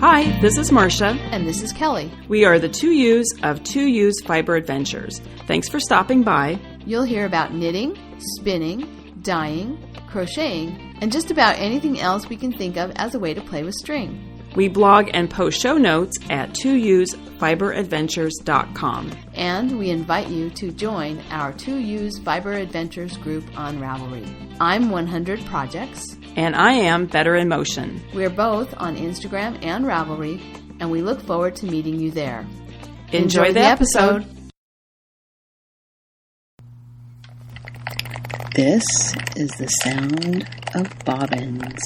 Hi, this is Marcia. And this is Kelly. We are the 2U's of 2U's Fiber Adventures. Thanks for stopping by. You'll hear about knitting, spinning, dyeing, crocheting, and just about anything else we can think of as a way to play with string. We blog and post show notes at 2usfiberadventures.com. And we invite you to join our 2U's Fiber Adventures group on Ravelry. I'm 100 Projects. And I am Better in Motion. We're both on Instagram and Ravelry, and we look forward to meeting you there. Enjoy the episode. This is the sound of bobbins.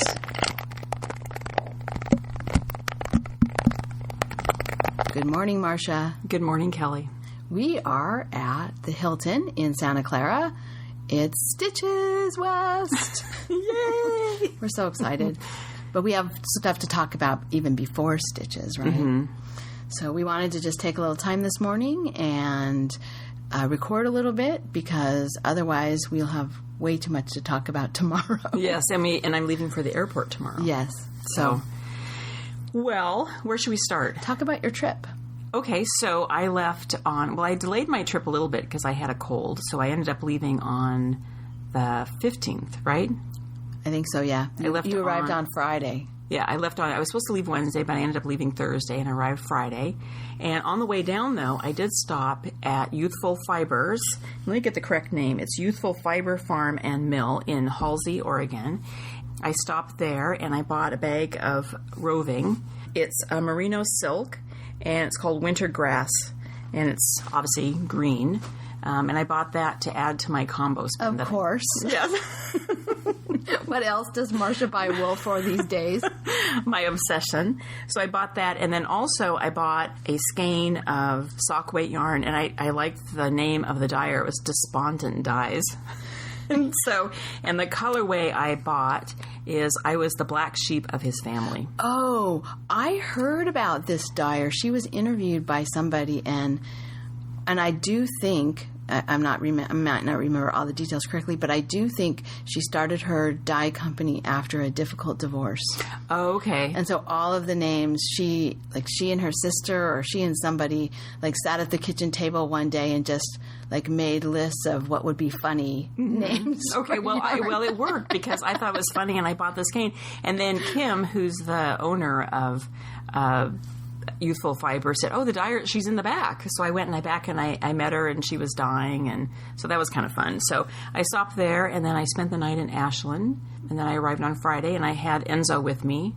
Good morning, Marcia. Good morning, Kelly. We are at the Hilton in Santa Clara. It's Stitches West. Yay! We're so excited. But we have stuff to talk about even before Stitches, right? Mm-hmm. So we wanted to just take a little time this morning and record a little bit, because otherwise we'll have way too much to talk about tomorrow. Yes, and I'm leaving for the airport tomorrow. Yes. So, well, where should we start? Talk about your trip. Okay, so I I delayed my trip a little bit because I had a cold, so I ended up leaving on the 15th, right? I think so, yeah. You arrived on Friday. Yeah, I was supposed to leave Wednesday, but I ended up leaving Thursday and arrived Friday. And on the way down, though, I did stop at Youthful Fibers. Let me get the correct name. It's Youthful Fiber Farm and Mill in Halsey, Oregon. I stopped there and I bought a bag of roving. It's a merino silk, and it's called Winter Grass, and it's obviously green. And I bought that to add to my combo spin. Of course. Yes. What else does Marcia buy wool for these days? My obsession. So I bought that, and then also I bought a skein of sock weight yarn, and I liked the name of the dyer. It was Despondent Dyes. And the colorway I bought is I was the black sheep of his family. Oh, I heard about this dyer. She was interviewed by somebody, and I do think I might not remember all the details correctly, but I do think she started her dye company after a difficult divorce. Oh, okay. And so all of the names, she and her sister, or she and somebody sat at the kitchen table one day and just made lists of what would be funny names. Okay, well, it worked because I thought it was funny, and I bought this cane. And then Kim, who's the owner of Youthful Fiber, said, "Oh, the dyer, she's in the back." So I went in the back and I met her, and she was dyeing, and so that was kind of fun. So I stopped there, and then I spent the night in Ashland, and then I arrived on Friday, and I had Enzo with me,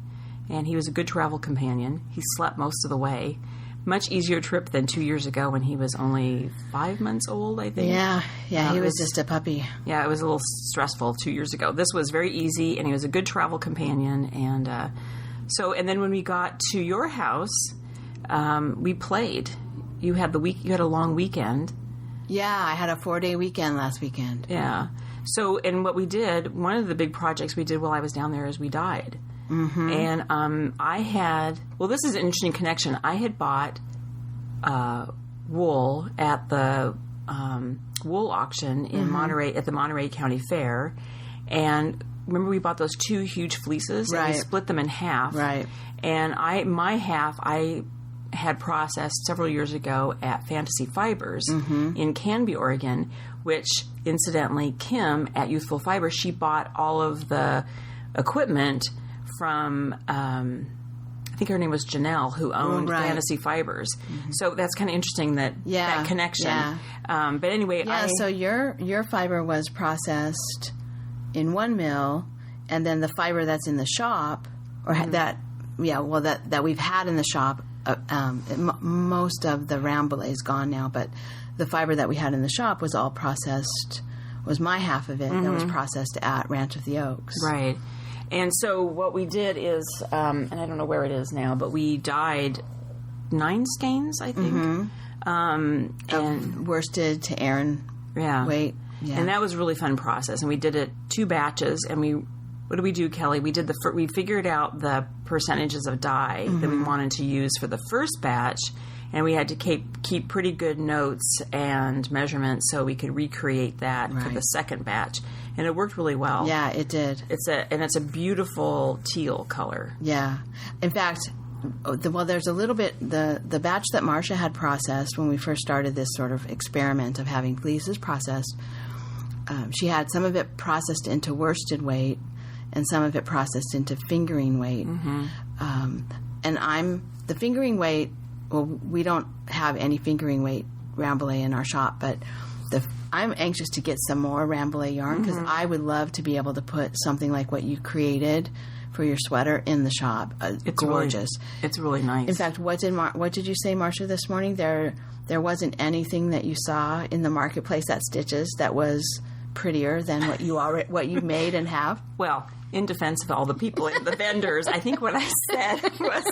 and he was a good travel companion. He slept most of the way. Much easier trip than 2 years ago when he was only 5 months old, I think. Yeah, he was just a puppy. Yeah, it was a little stressful 2 years ago. This was very easy, and he was a good travel companion, and then when we got to your house, we played. You had a long weekend. Yeah, I had a 4-day weekend last weekend. Yeah. So, and what we did, one of the big projects we did while I was down there is we dyed. Mm-hmm. And this is an interesting connection. I had bought wool at the wool auction in Monterey, at the Monterey County Fair, and remember we bought those 2 huge fleeces, right, and we split them in half. Right. And my half I had processed several years ago at Fantasy Fibers in Canby, Oregon, which incidentally Kim at Youthful Fiber, she bought all of the equipment from I think her name was Janelle, who owned Fantasy Fibers. Mm-hmm. So that's kind of interesting that connection. Yeah. But anyway, so your fiber was processed in one mill, and then the fiber that's in the shop, or that we've had in the shop, most of the Rambouillet is gone now, but the fiber that we had in the shop was all processed, was my half of it that was processed at Ranch of the Oaks. Right. And so what we did is, and I don't know where it is now, but we dyed 9 skeins, I think. And worsted to Aaron weight. Yeah. And that was a really fun process. And we did it 2 batches, and what did we do, Kelly? We figured out the percentages of dye that we wanted to use for the first batch, and we had to keep pretty good notes and measurements so we could recreate that for the second batch. And it worked really well. Yeah, it did. It's a beautiful teal color. Yeah. In fact, there's a little bit, the batch that Marcia had processed when we first started this sort of experiment of having fleeces processed, she had some of it processed into worsted weight and some of it processed into fingering weight. And the fingering weight, well, we don't have any fingering weight Rambouillet in our shop, but I'm anxious to get some more Rambouillet yarn because I would love to be able to put something like what you created for your sweater in the shop. It's gorgeous. It's really nice. In fact, what did you say, Marcia, this morning? There wasn't anything that you saw in the marketplace at Stitches that was prettier than what you made and have. Well, in defense of all the people and the vendors, I think what I said was,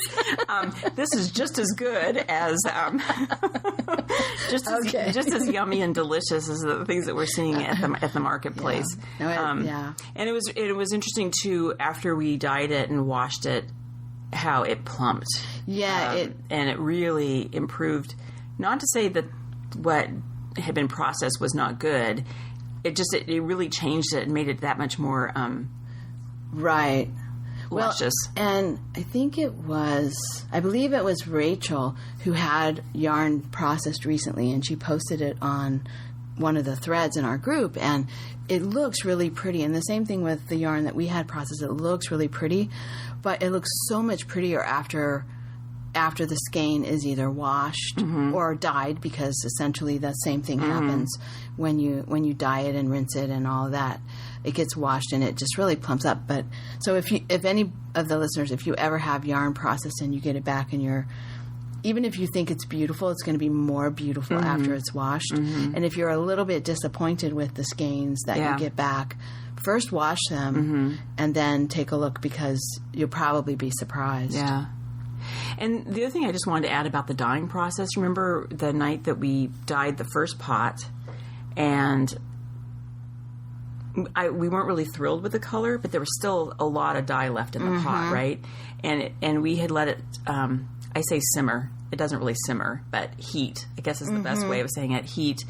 this is just as good as, just as yummy and delicious as the things that we're seeing at the marketplace. Yeah. And it was interesting too, after we dyed it and washed it, how it plumped. Yeah. And it really improved. Not to say that what had been processed was not good. It really changed it and made it that much more, right. luscious. Well, and I believe it was Rachel who had yarn processed recently, and she posted it on one of the threads in our group, and it looks really pretty. And the same thing with the yarn that we had processed. It looks really pretty, but it looks so much prettier after the skein is either washed or dyed, because essentially the same thing happens when you dye it and rinse it and all of that. It gets washed and it just really plumps up. But so if any of the listeners, if you ever have yarn processed and you get it back and even if you think it's beautiful, it's going to be more beautiful after it's washed. And if you're a little bit disappointed with the skeins that you get back, first wash them and then take a look, because you'll probably be surprised. Yeah. And the other thing I just wanted to add about the dyeing process, remember the night that we dyed the first pot, and we weren't really thrilled with the color, but there was still a lot of dye left in the pot, right? And we had let it, I say simmer. It doesn't really simmer, but heat, I guess is the best way of saying it, heat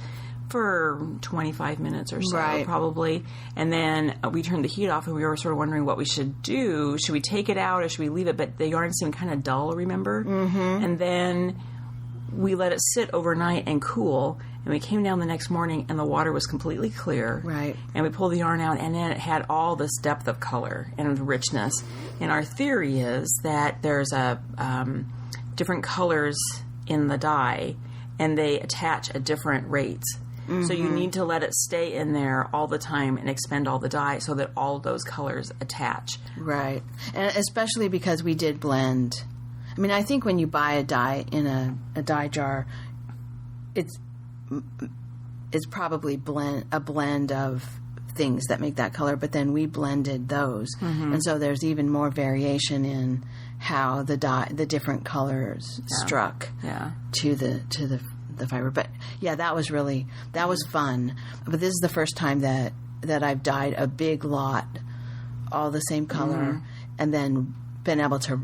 for 25 minutes or so, probably. And then we turned the heat off, and we were sort of wondering what we should do. Should we take it out or should we leave it? But the yarn seemed kind of dull, remember? And then we let it sit overnight and cool, and we came down the next morning, and the water was completely clear. Right. And we pulled the yarn out, and then it had all this depth of color and richness. And our theory is that there's different colors in the dye, and they attach at different rates. So you need to let it stay in there all the time and expend all the dye so that all those colors attach. Right. And especially because we did blend. I mean, I think when you buy a dye in a dye jar, it's probably a blend of things that make that color, but then we blended those. And so there's even more variation in how the different colors struck to the fiber. But yeah, that was fun. But this is the first time that I've dyed a big lot, all the same color, and then been able to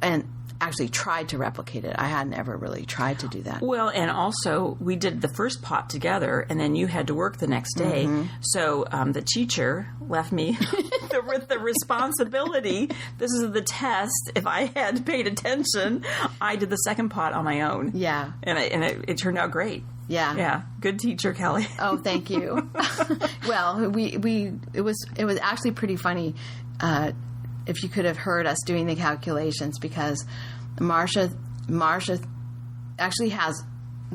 and actually tried to replicate it. I hadn't ever really tried to do that. Well, and also we did the first pot together, and then you had to work the next day. So the teacher left me with the responsibility. This is the test. If I had paid attention, I did the second pot on my own. Yeah. And it turned out great. Yeah. Yeah. Good teacher, Kelly. Oh, thank you. Well, it was actually pretty funny. If you could have heard us doing the calculations, because Marcia actually has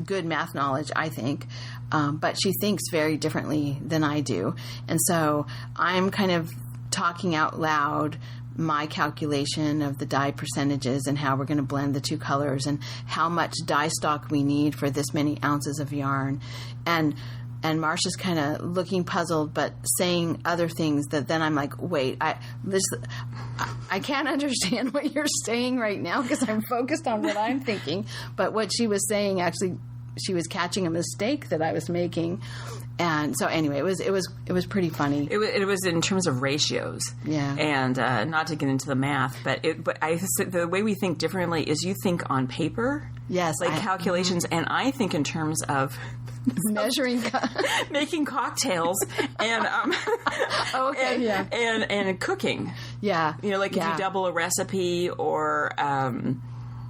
good math knowledge, I think, but she thinks very differently than I do. And so I'm kind of talking out loud my calculation of the dye percentages and how we're going to blend the two colors and how much dye stock we need for this many ounces of yarn. And Marcia's kind of looking puzzled, but saying other things that then I'm like, wait, I can't understand what you're saying right now because I'm focused on what I'm thinking. But what she was saying, actually, she was catching a mistake that I was making. And so anyway, it was pretty funny. It was in terms of ratios. Yeah. And not to get into the math, but the way we think differently is you think on paper. Yes. Like calculations, and I think in terms of measuring making cocktails and and cooking. Yeah. You know, like if you double a recipe or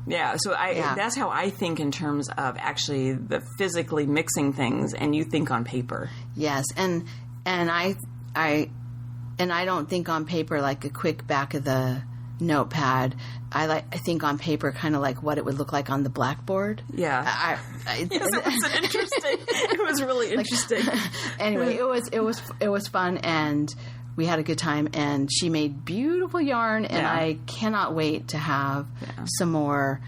so that's how I think in terms of actually the physically mixing things, and you think on paper. Yes, and I don't think on paper like a quick back of the notepad. I think on paper kind of like what it would look like on the blackboard. Yeah. It was really interesting. Anyway, it was fun, and we had a good time, and she made beautiful yarn, and I cannot wait to have some more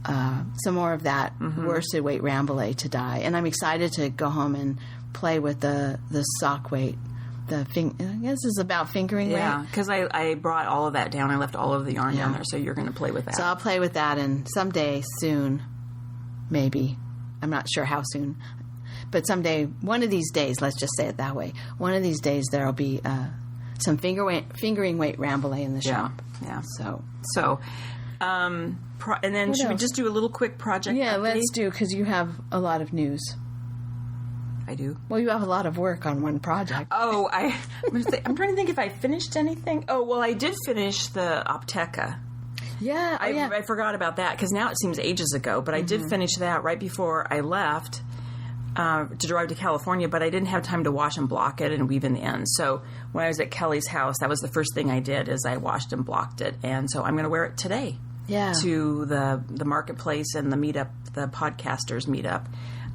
of that worsted weight Rambouillet to dye. And I'm excited to go home and play with the sock weight. I guess it's about fingering weight. Yeah, because I brought all of that down. I left all of the yarn down there, so you're going to play with that. So I'll play with that, and someday soon, maybe. I'm not sure how soon. But someday, one of these days, let's just say it that way, one of these days there will be some fingering weight Rambouillet in the shop. Yeah. So and then should we just do a little quick project update? Let's do, because you have a lot of news. I do. Well, you have a lot of work on one project. Oh, I'm trying to think if I finished anything. Oh, well, I did finish the Opteca. Yeah. I forgot about that because now it seems ages ago, but I did finish that right before I left to drive to California, but I didn't have time to wash and block it and weave in the ends. So when I was at Kelly's house, that was the first thing I did is I washed and blocked it. And so I'm going to wear it today to the marketplace and the meetup, the podcasters meetup.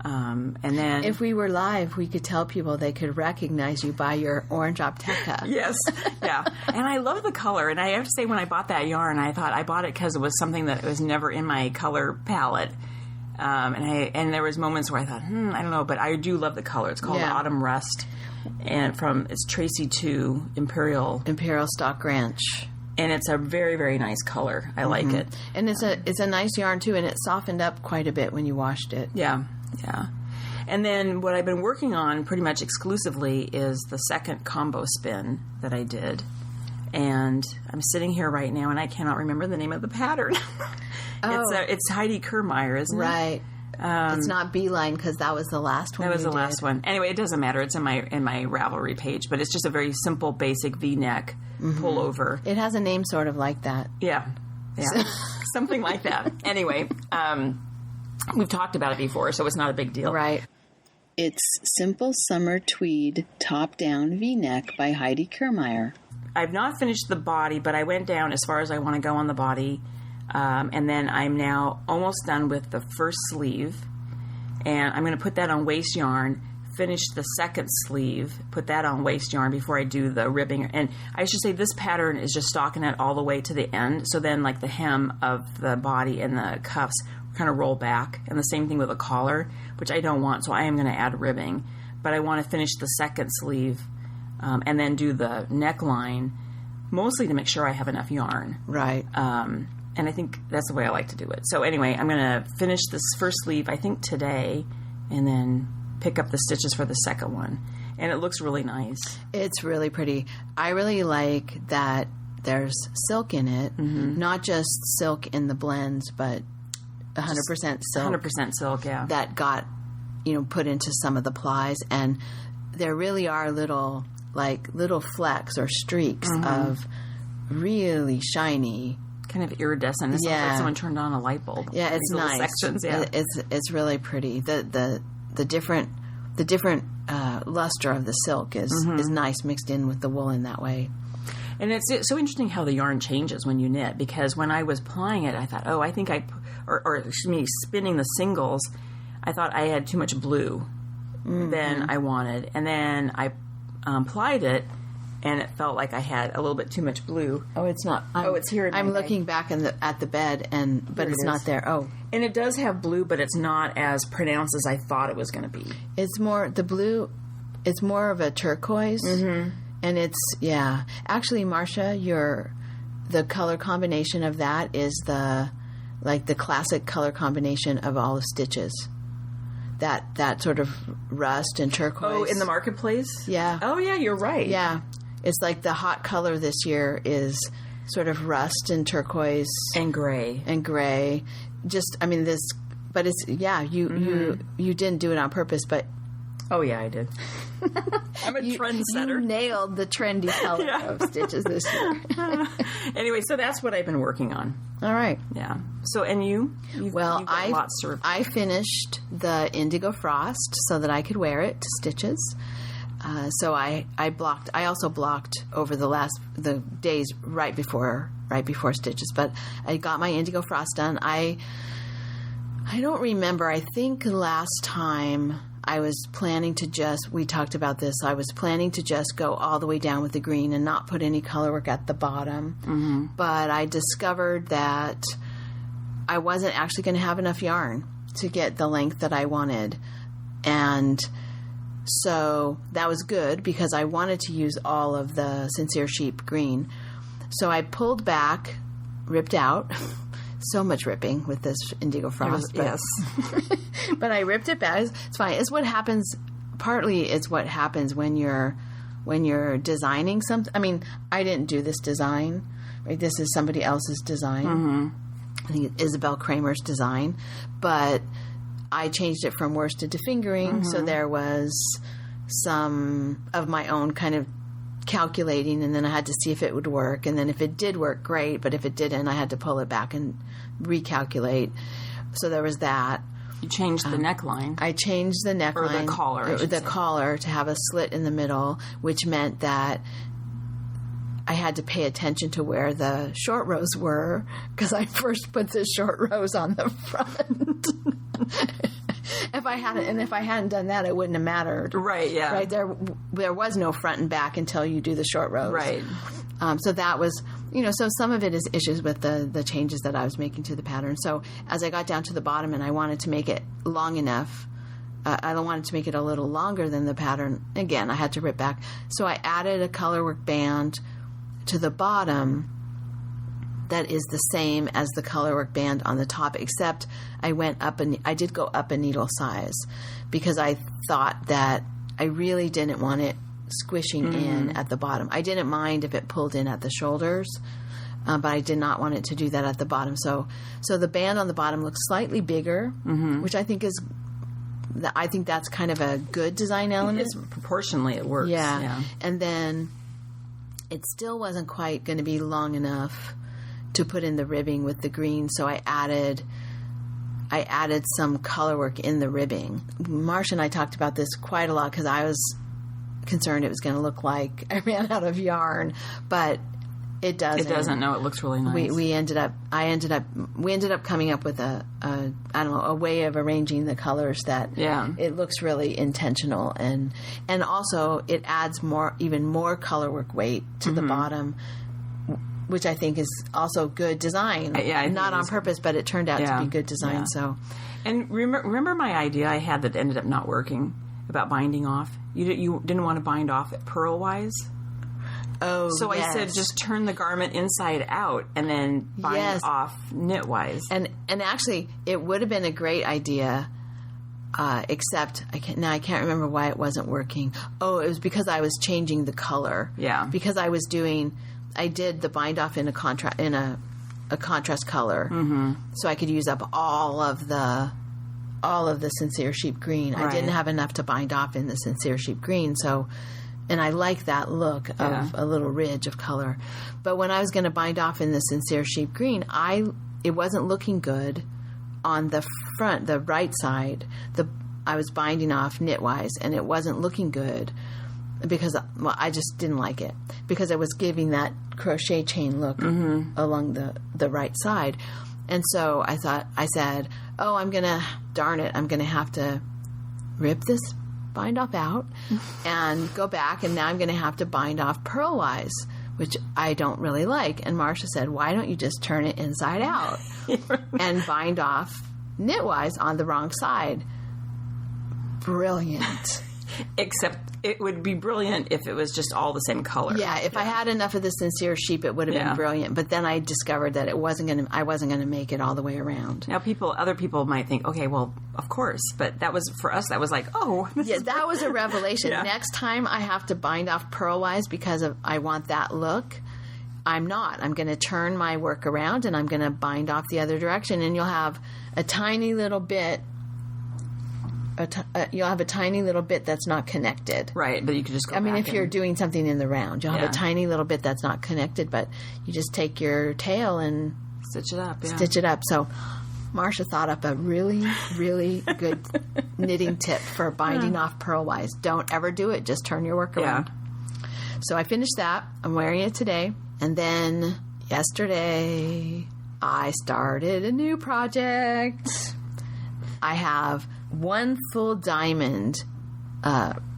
And then if we were live, we could tell people they could recognize you by your orange Opteca. Yes. Yeah. And I love the color. And I have to say, when I bought that yarn, I thought I bought it because it was something that was never in my color palette. And there was moments where I thought, I don't know, but I do love the color. It's called Autumn Rust, and it's Tracy 2 Imperial Stock Ranch. And it's a very, very nice color. I like it. And it's a nice yarn too, and it softened up quite a bit when you washed it. Yeah. Yeah. And then what I've been working on pretty much exclusively is the second combo spin that I did. And I'm sitting here right now, and I cannot remember the name of the pattern. It's Heidi Kermeyer, isn't it? Right. It's not Beeline because that was the last one. That was the last one. Anyway, it doesn't matter. It's in my Ravelry page, but it's just a very simple, basic V-neck pullover. It has a name sort of like that. Yeah. Something like that. Anyway, we've talked about it before, so it's not a big deal. Right. It's Simple Summer Tweed Top-Down V-Neck by Heidi Kermeyer. I've not finished the body, but I went down as far as I want to go on the body. And then I'm now almost done with the first sleeve. And I'm going to put that on waste yarn, finish the second sleeve, put that on waste yarn before I do the ribbing. And I should say this pattern is just stockinette all the way to the end. So then like the hem of the body and the cuffs kind of roll back. And the same thing with the collar, which I don't want. So I am going to add ribbing. But I want to finish the second sleeve and then do the neckline, mostly to make sure I have enough yarn. Right. And I think that's the way I like to do it. So anyway, I'm going to finish this first sleeve, I think today, and then pick up the stitches for the second one. And it looks really nice. It's really pretty. I really like that there's silk in it, not just silk in the blends, but 100% silk. 100% silk, yeah. That got, put into some of the plies. And there really are little flecks or streaks of really shiny, kind of iridescent. It sounds like someone turned on a light bulb. Yeah, it's nice. Sections, yeah. It's really pretty. The different luster of the silk is nice mixed in with the wool in that way. And it's so interesting how the yarn changes when you knit, because when I was plying it, I thought, spinning the singles, I thought I had too much blue than I wanted. And then I plied it, and it felt like I had a little bit too much blue. Oh, it's not. It's here. I'm looking back at the bed, but it's not there. Oh, and it does have blue, but it's not as pronounced as I thought it was going to be. It's more the blue. It's more of a turquoise, and it's Actually, Marcia, the color combination of that is the classic color combination of all the stitches. that sort of rust and turquoise. Oh, in the marketplace? Yeah. Oh, yeah, you're right. Yeah. It's like the hot color this year is sort of rust and turquoise. And gray. Just, I mean, but it's, yeah, you didn't do it on purpose, but. Oh, yeah, I did. I'm a trendsetter. You nailed the trendy color of stitches this year. Anyway, so that's what I've been working on. All right. Yeah. So, and you? You've got lots to I finished the Indigo Frost so that I could wear it to stitches. So I also blocked over the days right before stitches, but I got my Indigo Frost done. I don't remember. I think last time I was planning to we talked about this. I was planning to just go all the way down with the green and not put any color work at the bottom. Mm-hmm. But I discovered that I wasn't actually going to have enough yarn to get the length that I wanted. And so that was good because I wanted to use all of the Sincere Sheep green. So I pulled back, ripped out. So much ripping with this Indigo Frost. Yes. But I ripped it back. It's fine. It's what happens. Partly it's what happens when you're designing something. I mean, I didn't do this design. Right? This is somebody else's design. Mm-hmm. I think it's Isabel Kramer's design. But I changed it from worsted to fingering. Mm-hmm. So there was some of my own kind of calculating, and then I had to see if it would work, and then if it did work, great, but if it didn't, I had to pull it back and recalculate. So there was that. You changed the neckline. I changed the neckline. Or the collar. The collar to have a slit in the middle, which meant that I had to pay attention to where the short rows were, because I first put the short rows on the front. If I hadn't done that, it wouldn't have mattered. Right, yeah. Right, there was no front and back until you do the short rows. Right. So that was, so some of it is issues with the changes that I was making to the pattern. So as I got down to the bottom and I wanted to make it long enough, I wanted to make it a little longer than the pattern. Again, I had to rip back. So I added a colorwork band to the bottom that is the same as the colorwork band on the top, except I did go up a needle size because I thought that I really didn't want it squishing in at the bottom. I didn't mind if it pulled in at the shoulders, but I did not want it to do that at the bottom. So the band on the bottom looks slightly bigger, which I think that's kind of a good design element. Proportionally, it works. Yeah. And then it still wasn't quite going to be long enough to put in the ribbing with the green, so I added some color work in the ribbing. Marcia and I talked about this quite a lot because I was concerned it was going to look like I ran out of yarn, but it doesn't. It doesn't. No, it looks really nice. We ended up coming up with a way of arranging the colors that it looks really intentional, and also it adds even more color work weight to the bottom, which I think is also good design. Not on purpose, but it turned out to be good design. Yeah. So, and remember my idea I had that ended up not working about binding off. You didn't want to bind off purlwise. Oh, so yes. I said just turn the garment inside out and then bind off knitwise. And actually, it would have been a great idea. Except I can't remember why it wasn't working. Oh, it was because I was changing the color. Yeah, because I did the bind off in a contrast color, so I could use up all of the Sincere Sheep green. Right. I didn't have enough to bind off in the Sincere Sheep green, and I like that look of a little ridge of color. But when I was going to bind off in the Sincere Sheep green, it wasn't looking good on the front, the right side. I was binding off knitwise, and it wasn't looking good. Because, I just didn't like it. Because it was giving that crochet chain look along the right side. And so I said, I'm going to have to rip this bind off out and go back, and now I'm going to have to bind off purlwise, which I don't really like. And Marcia said, why don't you just turn it inside out and bind off knitwise on the wrong side? Brilliant. Except it would be brilliant if it was just all the same color. Yeah, if I had enough of the sincere sheep, it would have been brilliant. But then I discovered that I wasn't going to make it all the way around. Now, other people might think, okay, well, of course. But that was, for us, that was like, oh. Yeah, that was a revelation. Yeah. Next time I have to bind off purlwise because I want that look. I'm not. I'm going to turn my work around and I'm going to bind off the other direction. And you'll have a tiny little bit. You'll have a tiny little bit that's not connected. Right, but you could just go if you're doing something in the round, you'll have a tiny little bit that's not connected, but you just take your tail and stitch it up. Yeah. Stitch it up. So Marcia thought up a really, really good knitting tip for binding off purlwise. Don't ever do it. Just turn your work around. So I finished that. I'm wearing it today. And then yesterday, I started a new project. I have one full diamond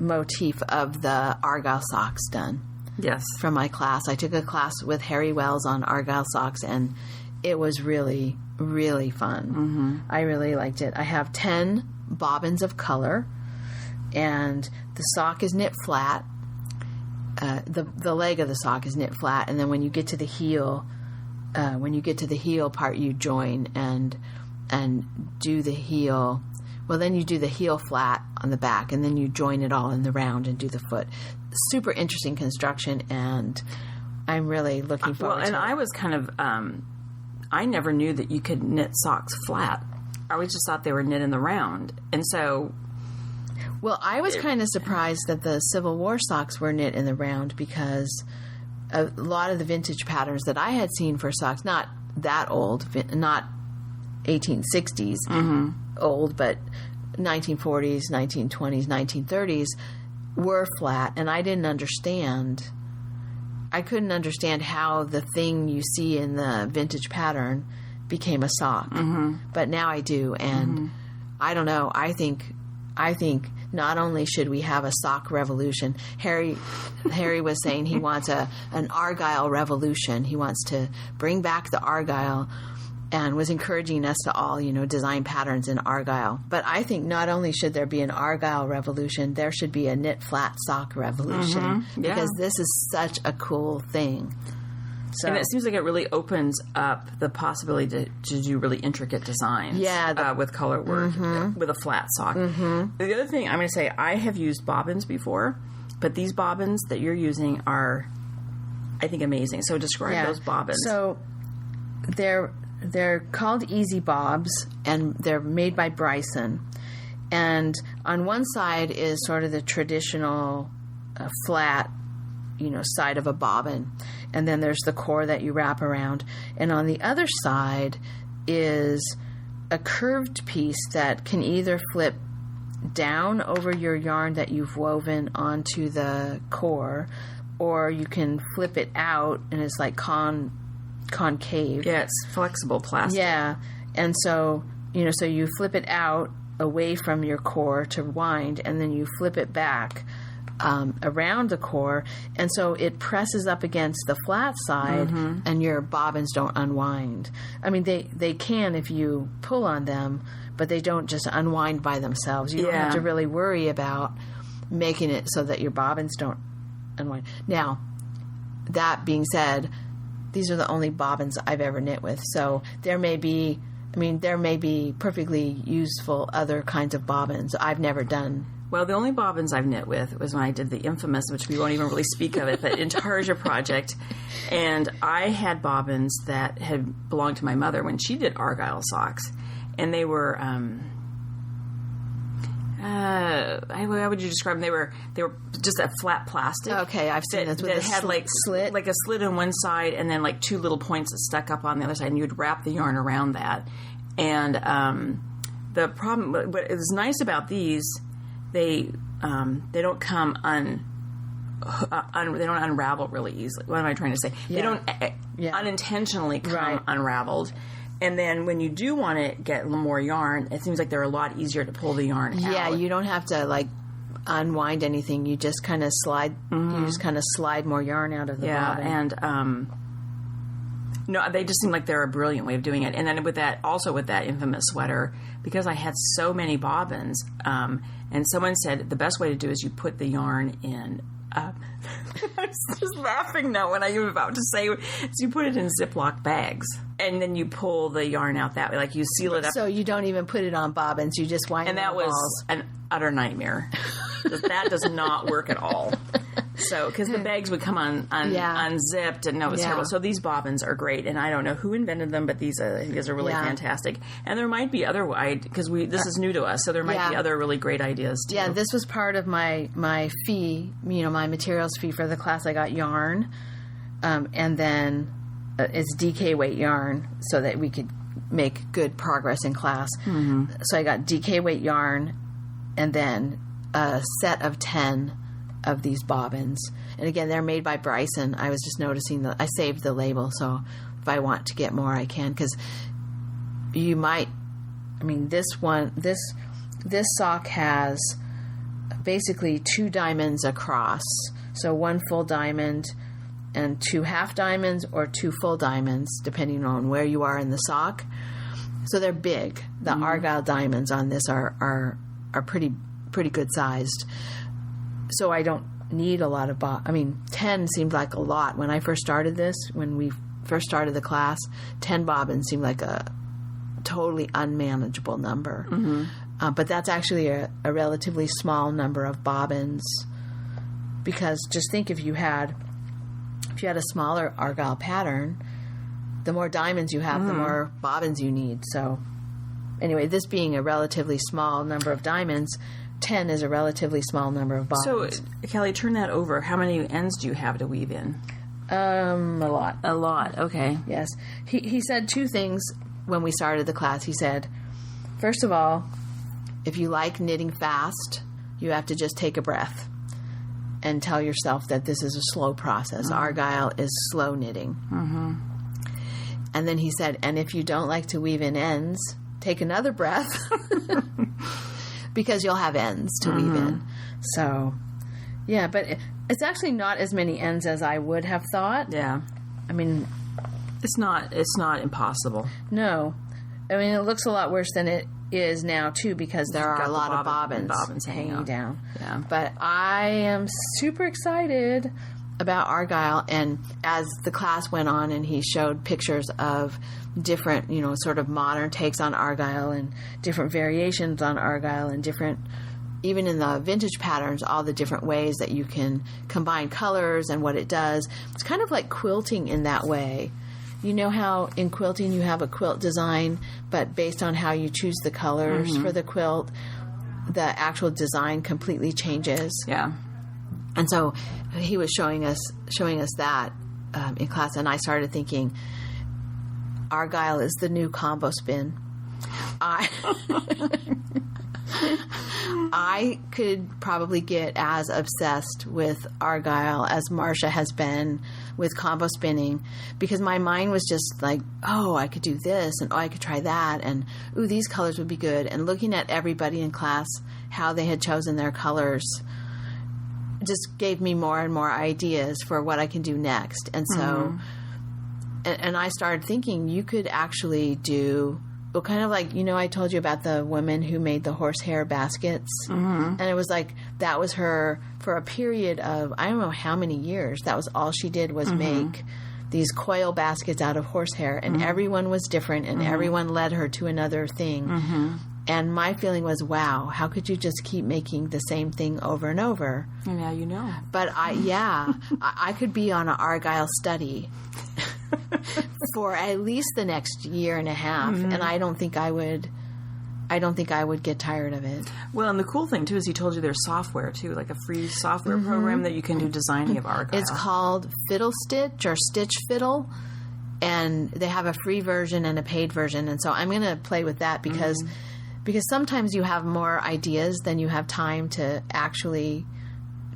motif of the Argyle socks done. Yes. From my class. I took a class with Harry Wells on Argyle socks, and it was really, really fun. Mm-hmm. I really liked it. I have 10 bobbins of color, and the sock is knit flat. The leg of the sock is knit flat, and then when you get to the heel, part, you join and do the heel. Well, then you do the heel flat on the back, and then you join it all in the round and do the foot. Super interesting construction, and I'm really looking forward to it. Well, and I was kind of, I never knew that you could knit socks flat. I always just thought they were knit in the round. And so... Well, I was kind of surprised that the Civil War socks were knit in the round because a lot of the vintage patterns that I had seen for socks, not that old, not 1860s old, but 1940s, 1920s, 1930s were flat, and I didn't understand. I couldn't understand how the thing you see in the vintage pattern became a sock, but now I do, and I don't know. I think not only should we have a sock revolution. Harry was saying he wants an Argyle revolution. He wants to bring back the Argyle, and was encouraging us to all, design patterns in Argyle. But I think not only should there be an Argyle revolution, there should be a knit flat sock revolution because this is such a cool thing. So, and it seems like it really opens up the possibility to do really intricate designs with color work with a flat sock. The other thing I'm going to say, I have used bobbins before, but these bobbins that you're using are, I think, amazing. So describe those bobbins. So they're called Easy Bobs, and they're made by Bryson. And on one side is sort of the traditional flat, side of a bobbin. And then there's the core that you wrap around. And on the other side is a curved piece that can either flip down over your yarn that you've woven onto the core, or you can flip it out, and it's like concave. Yeah, it's flexible plastic. Yeah. And so, so you flip it out away from your core to wind, and then you flip it back around the core, and so it presses up against the flat side, and your bobbins don't unwind. I mean, they can if you pull on them, but they don't just unwind by themselves. You don't have to really worry about making it so that your bobbins don't unwind. Now, that being said, these are the only bobbins I've ever knit with, so there may be perfectly useful other kinds of bobbins. I've never done. Well, the only bobbins I've knit with was when I did the infamous, which we won't even really speak of it, but Intarsia project. And I had bobbins that had belonged to my mother when she did Argyle socks. And they were, how would you describe them? They were just a flat plastic. Okay, I've seen this with that had slit. Like a slit on one side and then like two little points that stuck up on the other side. And you'd wrap the yarn around that. And the problem, what is nice about these, they don't come they don't unravel really easily. What am I trying to say? They don't unintentionally come unraveled. And then when you do want to get a little more yarn, it seems like they're a lot easier to pull the yarn out. Yeah, you don't have to unwind anything. You just kind of slide. You just kind of slide more yarn out of the bobbin. No, they just seem like they're a brilliant way of doing it. And then with that infamous sweater, because I had so many bobbins, and someone said the best way to do is you put the yarn in. I was just laughing now when I was about to say, so you put it in Ziploc bags, and then you pull the yarn out that way, like you seal it up. So you don't even put it on bobbins; you just wind. And that was balls. an utter nightmare. That does not work at all. So, because the bags would come unzipped, and no, it was terrible. So these bobbins are great, and I don't know who invented them, but these are really fantastic. And there might be other, because this is new to us, so there might be other really great ideas too. Yeah, this was part of my fee, my materials fee for the class. I got yarn, and then it's DK weight yarn, so that we could make good progress in class. Mm-hmm. So I got DK weight yarn, and then a set of 10 of these bobbins. And again, they're made by Bryson. I was just noticing that I saved the label, so if I want to get more, I can. Because you might, this sock has basically 2 diamonds across. So 1 full diamond and 2 half diamonds, or 2 full diamonds, depending on where you are in the sock. So they're big. The Argyle diamonds on this are pretty good sized. So I don't need a lot of 10 seemed like a lot. When I first started this, when we first started the class, 10 bobbins seemed like a totally unmanageable number. Mm-hmm. But that's actually a relatively small number of bobbins, because just think if you had a smaller Argyle pattern, the more diamonds you have, the more bobbins you need. So anyway, this being a relatively small number of diamonds, 10 is a relatively small number of bobbins. So, Kelly, turn that over. How many ends do you have to weave in? A lot. A lot, okay. Yes. He said 2 things when we started the class. He said, first of all, if you like knitting fast, you have to just take a breath and tell yourself that this is a slow process. Mm-hmm. Argyle is slow knitting. Mm-hmm. And then he said, and if you don't like to weave in ends, take another breath. Because you'll have ends to weave in. So, yeah, but it's actually not as many ends as I would have thought. Yeah. It's not impossible. No. It looks a lot worse than it is now, too, because there are a lot of bobbins hanging down. Yeah. But I am super excited about Argyle, and as the class went on and he showed pictures of different, sort of modern takes on Argyle and different variations on Argyle and different, even in the vintage patterns, all the different ways that you can combine colors and what it does. It's kind of like quilting in that way. You know how in quilting you have a quilt design, but based on how you choose the colors for the quilt, the actual design completely changes. Yeah. And so he was showing us that in class, and I started thinking, Argyle is the new combo spin. I could probably get as obsessed with Argyle as Marcia has been with combo spinning, because my mind was just like, oh, I could do this, and oh, I could try that, and ooh, these colors would be good. And looking at everybody in class, how they had chosen their colors, just gave me more and more ideas for what I can do next. And so, and I started thinking you could actually do, well, kind of like, I told you about the woman who made the horsehair baskets. And it was like, that was her for a period of, I don't know how many years. That was all she did was make these coil baskets out of horsehair, and everyone was different, and everyone led her to another thing. And my feeling was, wow, how could you just keep making the same thing over and over? And now you know. But I could be on an Argyle study for at least the next year and a half, and I don't think I would get tired of it. Well, and the cool thing too is he told you there's software too, like a free software program that you can do designing of Argyle. It's called Fiddle Stitch or Stitch Fiddle, and they have a free version and a paid version, and so I'm going to play with that because sometimes you have more ideas than you have time to actually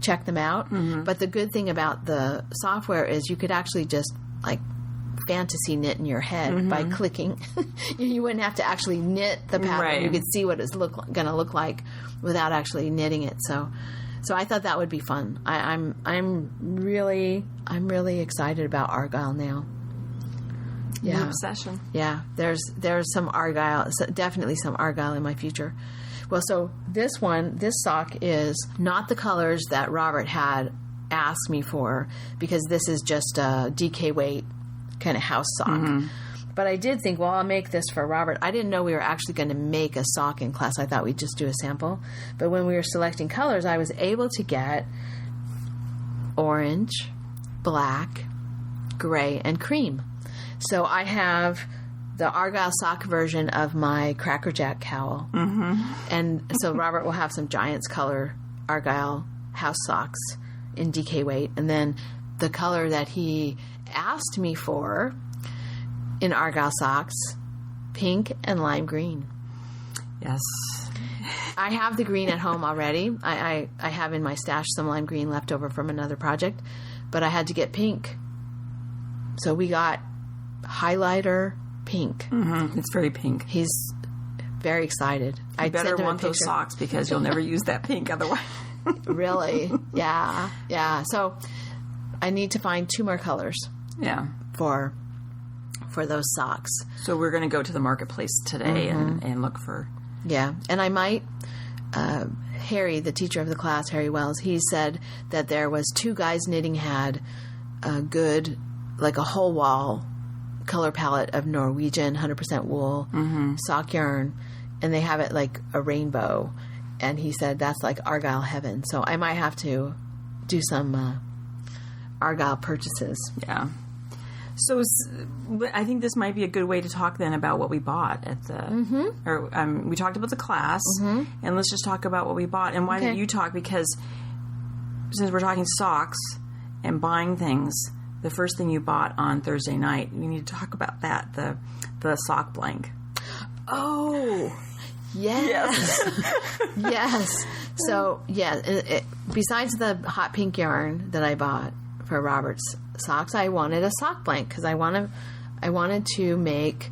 check them out. But the good thing about the software is you could actually just like fantasy knit in your head by clicking. You wouldn't have to actually knit the pattern. Right. You could see what it's going to look like without actually knitting it. So I thought that would be fun. I'm really excited about Argyle now. Yeah. New obsession. Yeah, there's some Argyle, definitely some Argyle in my future. Well, so this sock is not the colors that Robert had asked me for, because this is just a DK weight kind of house sock. Mm-hmm. But I did think, well, I'll make this for Robert. I didn't know we were actually going to make a sock in class. I thought we'd just do a sample. But when we were selecting colors, I was able to get orange, black, gray, and cream. So I have the Argyle sock version of my Cracker Jack cowl. Mm-hmm. And so Robert will have some Giants color Argyle house socks in DK weight. And then the color that he asked me for in Argyle socks, pink and lime green. Yes. I have the green at home already. I have in my stash some lime green left over from another project, but I had to get pink. So we got highlighter pink. Mm-hmm. It's very pink. He's very excited. You better want those socks because you'll never use that pink otherwise. Really? Yeah. Yeah. So I need to find 2 more colors. Yeah. For those socks. So we're going to go to the marketplace today and look for... Yeah. And I might... Harry, the teacher of the class, Harry Wells, he said that there was 2 guys knitting had a good, like a whole wall color palette of Norwegian 100% wool sock yarn, and they have it like a rainbow. And he said that's like Argyle heaven. So I might have to do some Argyle purchases. Yeah. So I think this might be a good way to talk then about what we bought at the... Or we talked about the class, and let's just talk about what we bought. And why don't you talk? Because since we're talking socks and buying things, the first thing you bought on Thursday night, we need to talk about that, the sock blank. Oh, yes. Yes. So, yeah, besides the hot pink yarn that I bought for Robert's socks, I wanted a sock blank because I wanted to make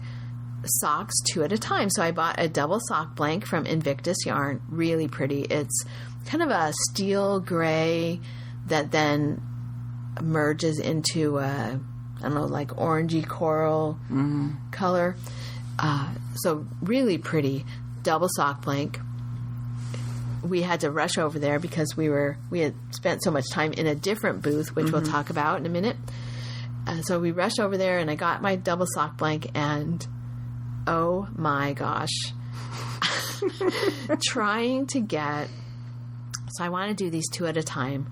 socks 2 at a time. So I bought a double sock blank from Invictus yarn, really pretty. It's kind of a steel gray that then merges into a, I don't know, like orangey coral color. So really pretty double sock blank. We had to rush over there because we had spent so much time in a different booth, which we'll talk about in a minute. So we rushed over there, and I got my double sock blank, and oh my gosh, trying to get. So I want to do these 2 at a time,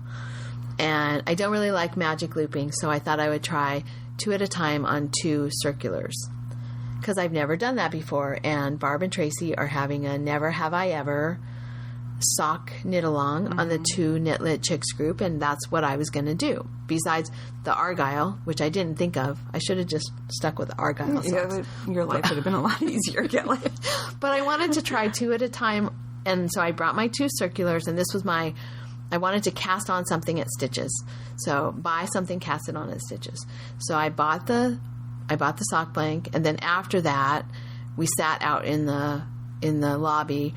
and I don't really like magic looping, so I thought I would try 2 at a time on 2 circulars because I've never done that before. And Barb and Tracy are having a Never Have I Ever sock knit along on the 2 Knit Lit Chicks group, and that's what I was going to do. Besides the Argyle, which I didn't think of. I should have just stuck with Argyle socks. Yeah, your life would have been a lot easier, Kelly. But I wanted to try 2 at a time, and so I brought my 2 circulars, and this was I wanted to cast on something at Stitches. So buy something, cast it on at Stitches. So I bought the sock blank, and then after that, we sat out in the lobby,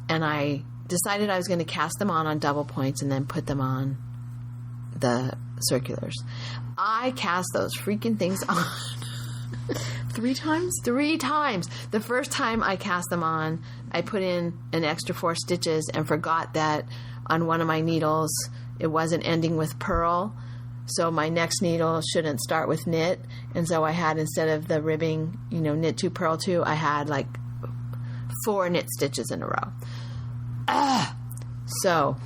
and I decided I was going to cast them on double points and then put them on the circulars. I cast those freaking things on 3 times? 3 times. The first time I cast them on, I put in an extra 4 stitches and forgot that on one of my needles it wasn't ending with purl. So my next needle shouldn't start with knit. And so I had, instead of the ribbing, knit 2, purl 2, I had like 4 knit stitches in a row. So,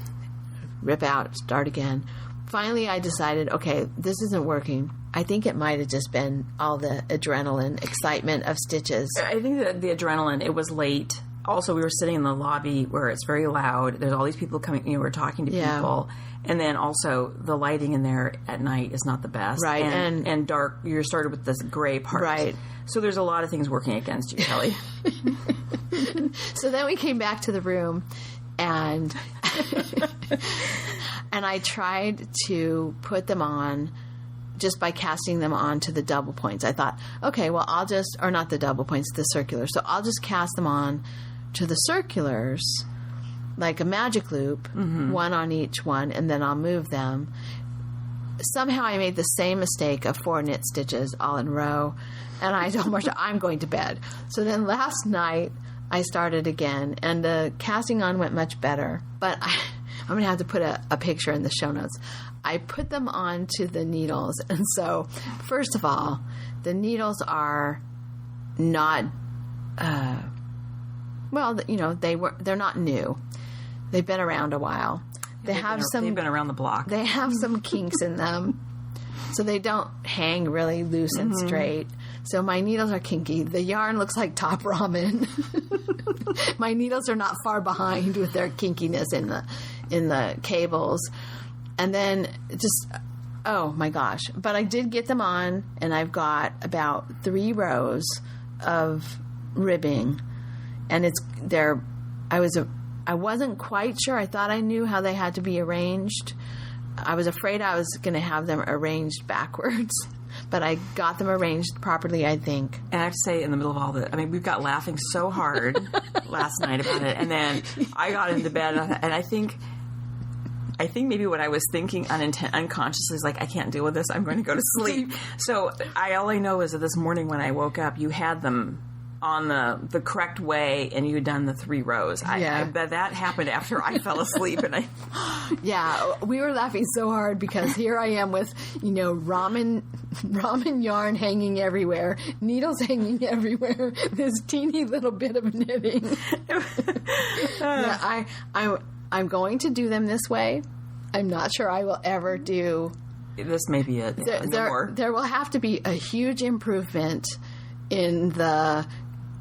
rip out, start again. Finally, I decided, okay, this isn't working. I think it might have just been all the adrenaline, excitement of Stitches. I think that the adrenaline, it was late. Also, we were sitting in the lobby where it's very loud. There's all these people coming, we're talking to people. And then also, the lighting in there at night is not the best. Right. And dark. You started with this gray part. Right. So there's a lot of things working against you, Kelly. So then we came back to the room, and and I tried to put them on just by casting them onto the double points. I thought, okay, well, I'll just, or not the double points, the circular. So I'll just cast them on to the circulars like a magic loop, one on each one, and then I'll move them. Somehow I made the same mistake of 4 knit stitches all in a row. And I told Marcia, I'm going to bed. So then last night I started again, and the casting on went much better. But I'm going to have to put a picture in the show notes. I put them onto the needles. And so, first of all, the needles are not, they're not new. They've been around a while. They've been around the block. They have some kinks in them. So they don't hang really loose and straight. So my needles are kinky. The yarn looks like Top Ramen. My needles are not far behind with their kinkiness in the cables. And then oh my gosh. But I did get them on, and I've got about 3 rows of ribbing. And I wasn't quite sure. I thought I knew how they had to be arranged. I was afraid I was going to have them arranged backwards, but I got them arranged properly, I think. And I have to say, in the middle of all this, we got laughing so hard last night about it, and then I got into bed, and I think maybe what I was thinking unconsciously is like, I can't deal with this. I'm going to go to sleep. So all I know is that this morning when I woke up, you had them on the correct way, and you had done the 3 rows. That happened after I fell asleep, and yeah, we were laughing so hard because here I am with ramen yarn hanging everywhere, needles hanging everywhere, this teeny little bit of knitting. Yeah, I'm going to do them this way. I'm not sure I will ever do. This may be it. There will have to be a huge improvement in the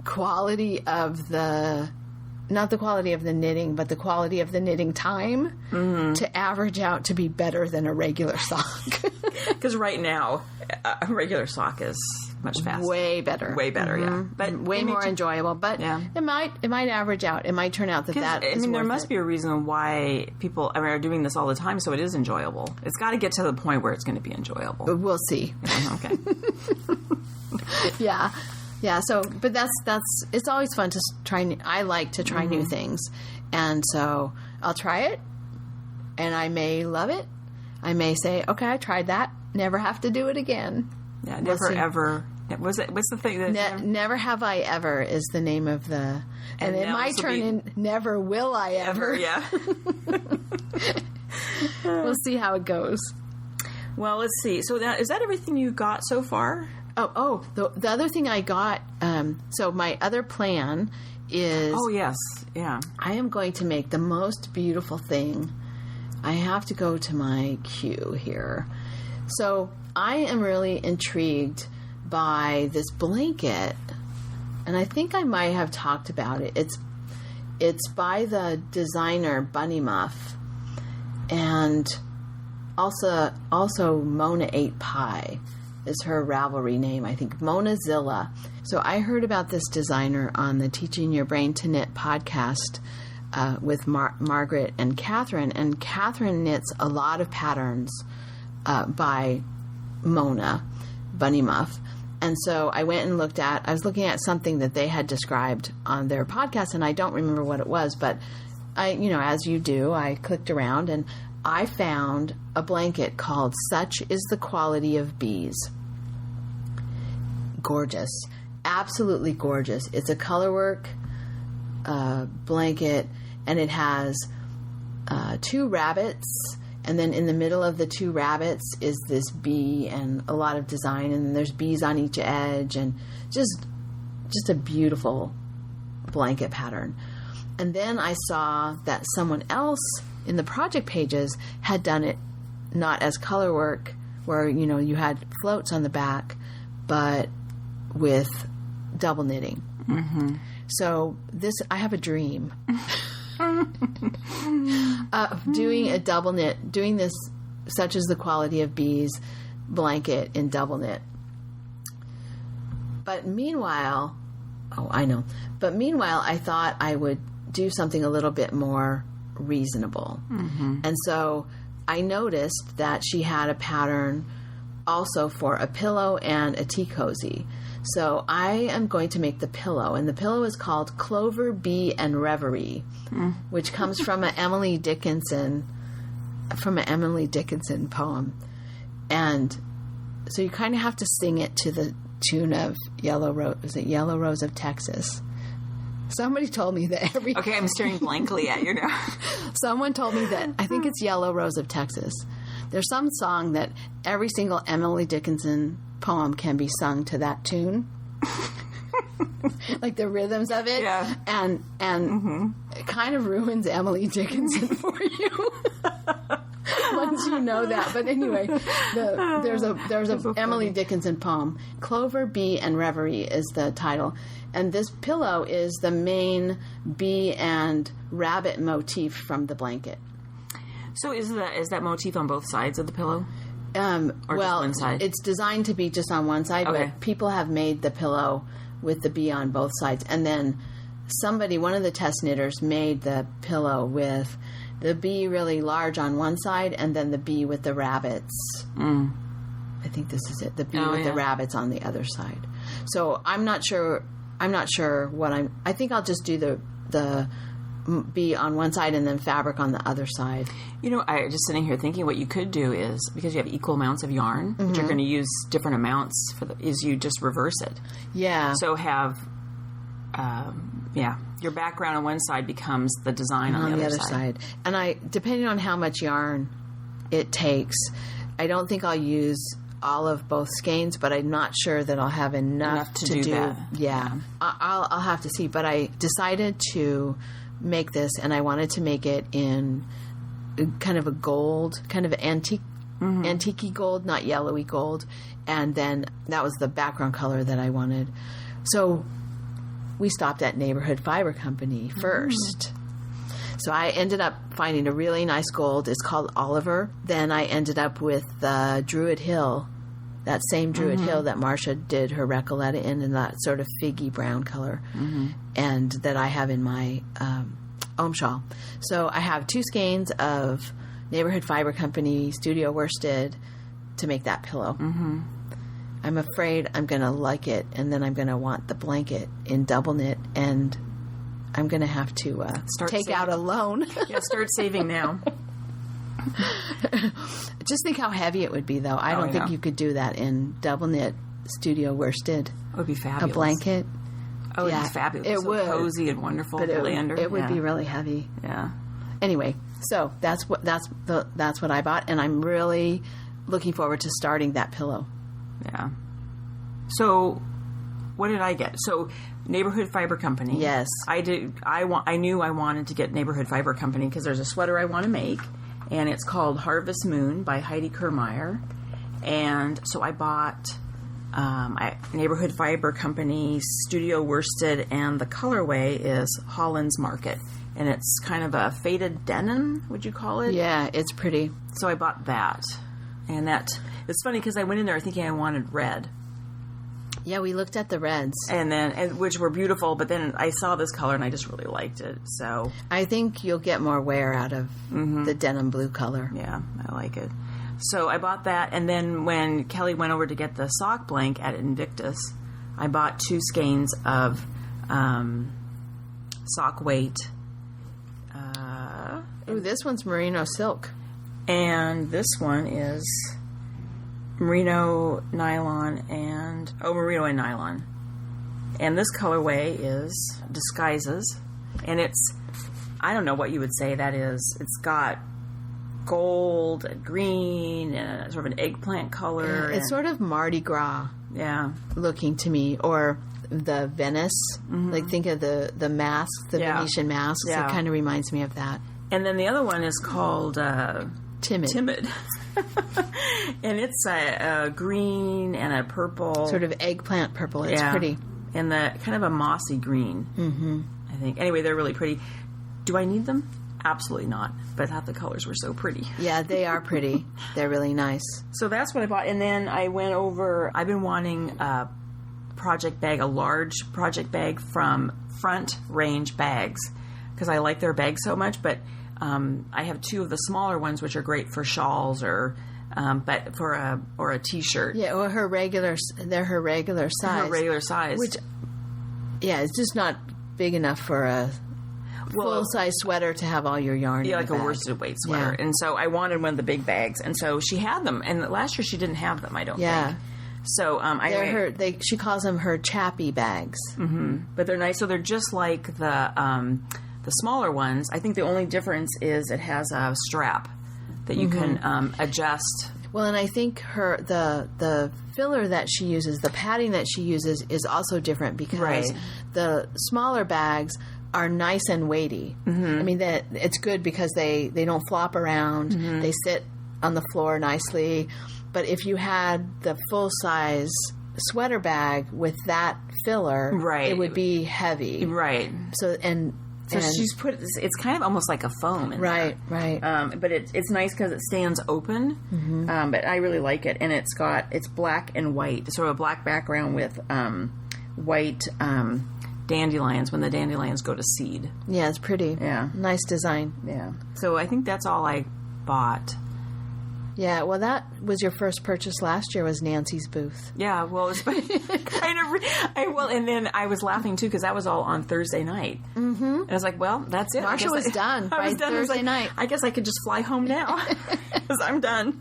quality of not the quality of the knitting, but the quality of the knitting time to average out to be better than a regular sock. Because right now, a regular sock is much faster. Way better. Way better, yeah. But way more enjoyable. But it might average out. It might turn out that is there must be a reason why people are doing this all the time, so it is enjoyable. It's got to get to the point where it's going to be enjoyable. We'll see. Okay. Yeah. Yeah, but that's it's always fun to try. I like to try new things. And so I'll try it, and I may love it. I may say, okay, I tried that. Never have to do it again. Yeah, never ever. What's the thing? Never have I ever is the name of the. And it might turn in never will I ever. Yeah. We'll see how it goes. Well, let's see. So is that everything you got so far? The other thing I got, so my other plan is... Oh, yes. Yeah. I am going to make the most beautiful thing. I have to go to my queue here. So I am really intrigued by this blanket, and I think I might have talked about it. It's by the designer Bunny Muff, and also Mona Ate Pie is her Ravelry name, I think. Mona Zilla. So I heard about this designer on the Teaching Your Brain to Knit podcast with Margaret and Catherine. And Catherine knits a lot of patterns by Mona, Bunny Muff. And so I went and I was looking at something that they had described on their podcast, and I don't remember what it was, but as you do, I clicked around and I found a blanket called Such is the Quality of Bees. Gorgeous. Absolutely gorgeous. It's a colorwork blanket, and it has 2 rabbits, and then in the middle of the 2 rabbits is this bee and a lot of design, and then there's bees on each edge, and just a beautiful blanket pattern. And then I saw that someone else in the project pages had done it not as color work, where you had floats on the back, but with double knitting. Mm-hmm. So I have a dream of doing a double knit, doing this Such is the Quality of Bees blanket in double knit. But meanwhile, I thought I would do something a little bit more reasonable. Mm-hmm. And so I noticed that she had a pattern also for a pillow and a tea cozy. So I am going to make the pillow, and the pillow is called Clover, Bee, and Reverie, which comes from an Emily Dickinson poem. And so you kind of have to sing it to tune of Yellow Rose of Texas. Somebody told me that Okay, I'm staring blankly at you now. Someone told me that, I think it's Yellow Rose of Texas. There's some song that every single Emily Dickinson poem can be sung to that tune. Like the rhythms of it. Yeah. And it kind of ruins Emily Dickinson for you. Once you know that. But anyway, there's a Emily Dickinson poem. Clover, Bee, and Reverie is the title. And this pillow is the main bee and rabbit motif from the blanket. So is that motif on both sides of the pillow? Or Well, just one side? it's designed to be just on one side, Okay. but people have made the pillow with the bee on both sides. And then one of the test knitters, made the pillow with the bee really large on one side and then the bee with the rabbits. I think this is it. The bee with the rabbits on the other side. So I'm not sure I think I'll just do the bee on one side and then fabric on the other side. You know, I just sitting here thinking what you could do is, because you have equal amounts of yarn, but you're going to use different amounts is you just reverse it. Yeah. So have, your background on one side becomes the design on the other side. And depending on how much yarn it takes, I don't think I'll use all of both skeins, but I'm not sure that I'll have enough to do that. Yeah. I'll have to see. But I decided to make this, and I wanted to make it in kind of a gold, kind of antique-y gold, not yellowy gold. And then that was the background color that I wanted. So we stopped at Neighborhood Fiber Company first. So I ended up finding a really nice gold. It's called Oliver. Then I ended up with Druid Hill, that same Druid Hill that Marcia did her Recoletta in that sort of figgy brown color, and that I have in my Ohm shawl. So I have 2 skeins of Neighborhood Fiber Company Studio worsted to make that pillow. I'm afraid I'm going to like it, and then I'm going to want the blanket in double knit, and I'm going to have to take out a loan. Yeah, start saving now. Just think how heavy it would be, though. I don't think you could do that in double knit studio worsted. It would be fabulous. A blanket. Oh, yeah, it'd be fabulous. It would. Cozy and wonderful. But it would be really heavy. Yeah. Anyway, so that's what I bought, and I'm really looking forward to starting that pillow. Yeah. So, what did I get? So, Neighborhood Fiber Company. Yes. I did. I knew I wanted to get Neighborhood Fiber Company because there's a sweater I want to make, and it's called Harvest Moon by Heidi Kermeyer. And so I bought Neighborhood Fiber Company Studio worsted, and the colorway is Holland's Market. And it's kind of a faded denim, would you call it? Yeah, it's pretty. So I bought that. And it's funny because I went in there thinking I wanted red. Yeah, we looked at the reds. And which were beautiful, but then I saw this color and I just really liked it. So I think you'll get more wear out of the denim blue color. Yeah, I like it. So I bought that, and then when Kelly went over to get the sock blank at Invictus, I bought 2 skeins of sock weight. Ooh, this one's merino silk. And this one is merino nylon merino and nylon. And this colorway is Disguises. And I don't know what you would say that is. It's got gold and green and sort of an eggplant color. It's sort of Mardi Gras looking to me, or the Venice. Like think of the masks, the Venetian masks. It kind of reminds me of that. And then the other one is called Timid. And it's a green and a purple. Sort of eggplant purple. It's pretty. And the kind of a mossy green, I think. Anyway, they're really pretty. Do I need them? Absolutely not. But I thought the colors were so pretty. Yeah, they are pretty. They're really nice. So that's what I bought. And then I went over, I've been wanting a project bag, a large project bag from Front Range Bags, because I like their bags so much. But I have 2 of the smaller ones, which are great for shawls or a t-shirt. Yeah, or they're her regular size. Her regular size. Which, it's just not big enough for a full-size sweater to have all your yarn in like the a bag. worsted weight sweater. Yeah. And so I wanted one of the big bags. And so she had them. And last year she didn't have them, I don't think. So she calls them her chappy bags. Mm-hmm. But they're nice. So they're just like the smaller ones. I think the only difference is it has a strap that you can adjust. Well, and I think the filler that she uses, the padding that she uses, is also different because the smaller bags are nice and weighty. Mm-hmm. I mean, it's good because they don't flop around. Mm-hmm. They sit on the floor nicely. But if you had the full-size sweater bag with that filler, it would be heavy. Right. So she's put it's kind of almost like a foam in there. Right. But it's nice because it stands open. Mm-hmm. But I really like it, and it's black and white, sort of a black background with white dandelions when the dandelions go to seed. Yeah, it's pretty. Yeah, nice design. Yeah. So I think that's all I bought. Yeah, well, that was your first purchase last year, was Nancy's booth. Yeah, well, it's kind of... and then I was laughing, too, because that was all on Thursday night. Mm-hmm. And I was like, well, that's it. Marsha was done by Thursday night. I guess I could just fly home now, because I'm done.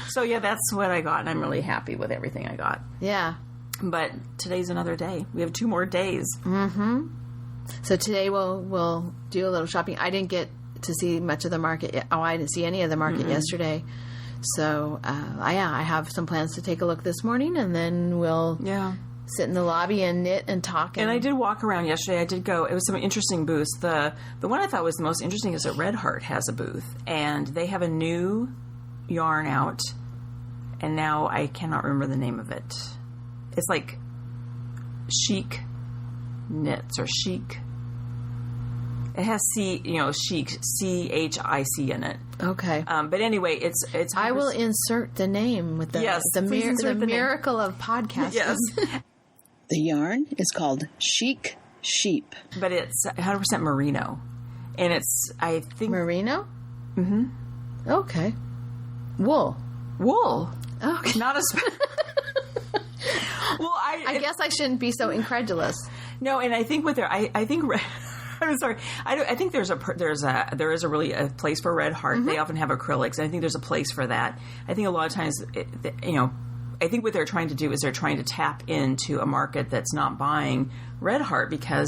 So, yeah, that's what I got, and I'm really happy with everything I got. Yeah. But today's another day. We have 2 more days. Mm-hmm. So today we'll do a little shopping. I didn't get to see much of the market. I didn't see any of the market yesterday. So, I have some plans to take a look this morning, and then we'll sit in the lobby and knit and talk. And I did walk around yesterday. I did go. It was some interesting booths. The one I thought was the most interesting is that Red Heart has a booth, and they have a new yarn out, and now I cannot remember the name of it. It's like Chic Knits or Chic. It has Chic, CHIC in it. Okay. But anyway, it's. I will insert the name with the miracle of podcasting. Yes. The yarn is called Chic Sheep. But it's 100% merino, and it's merino. Mm-hmm. Okay. Wool. Okay. Not a. Well, I guess I shouldn't be so incredulous. No, and I think I think. I'm sorry. I think there is a really a place for Red Heart. Mm-hmm. They often have acrylics, and I think there's a place for that. I think a lot of times, I think what they're trying to do is they're trying to tap into a market that's not buying Red Heart because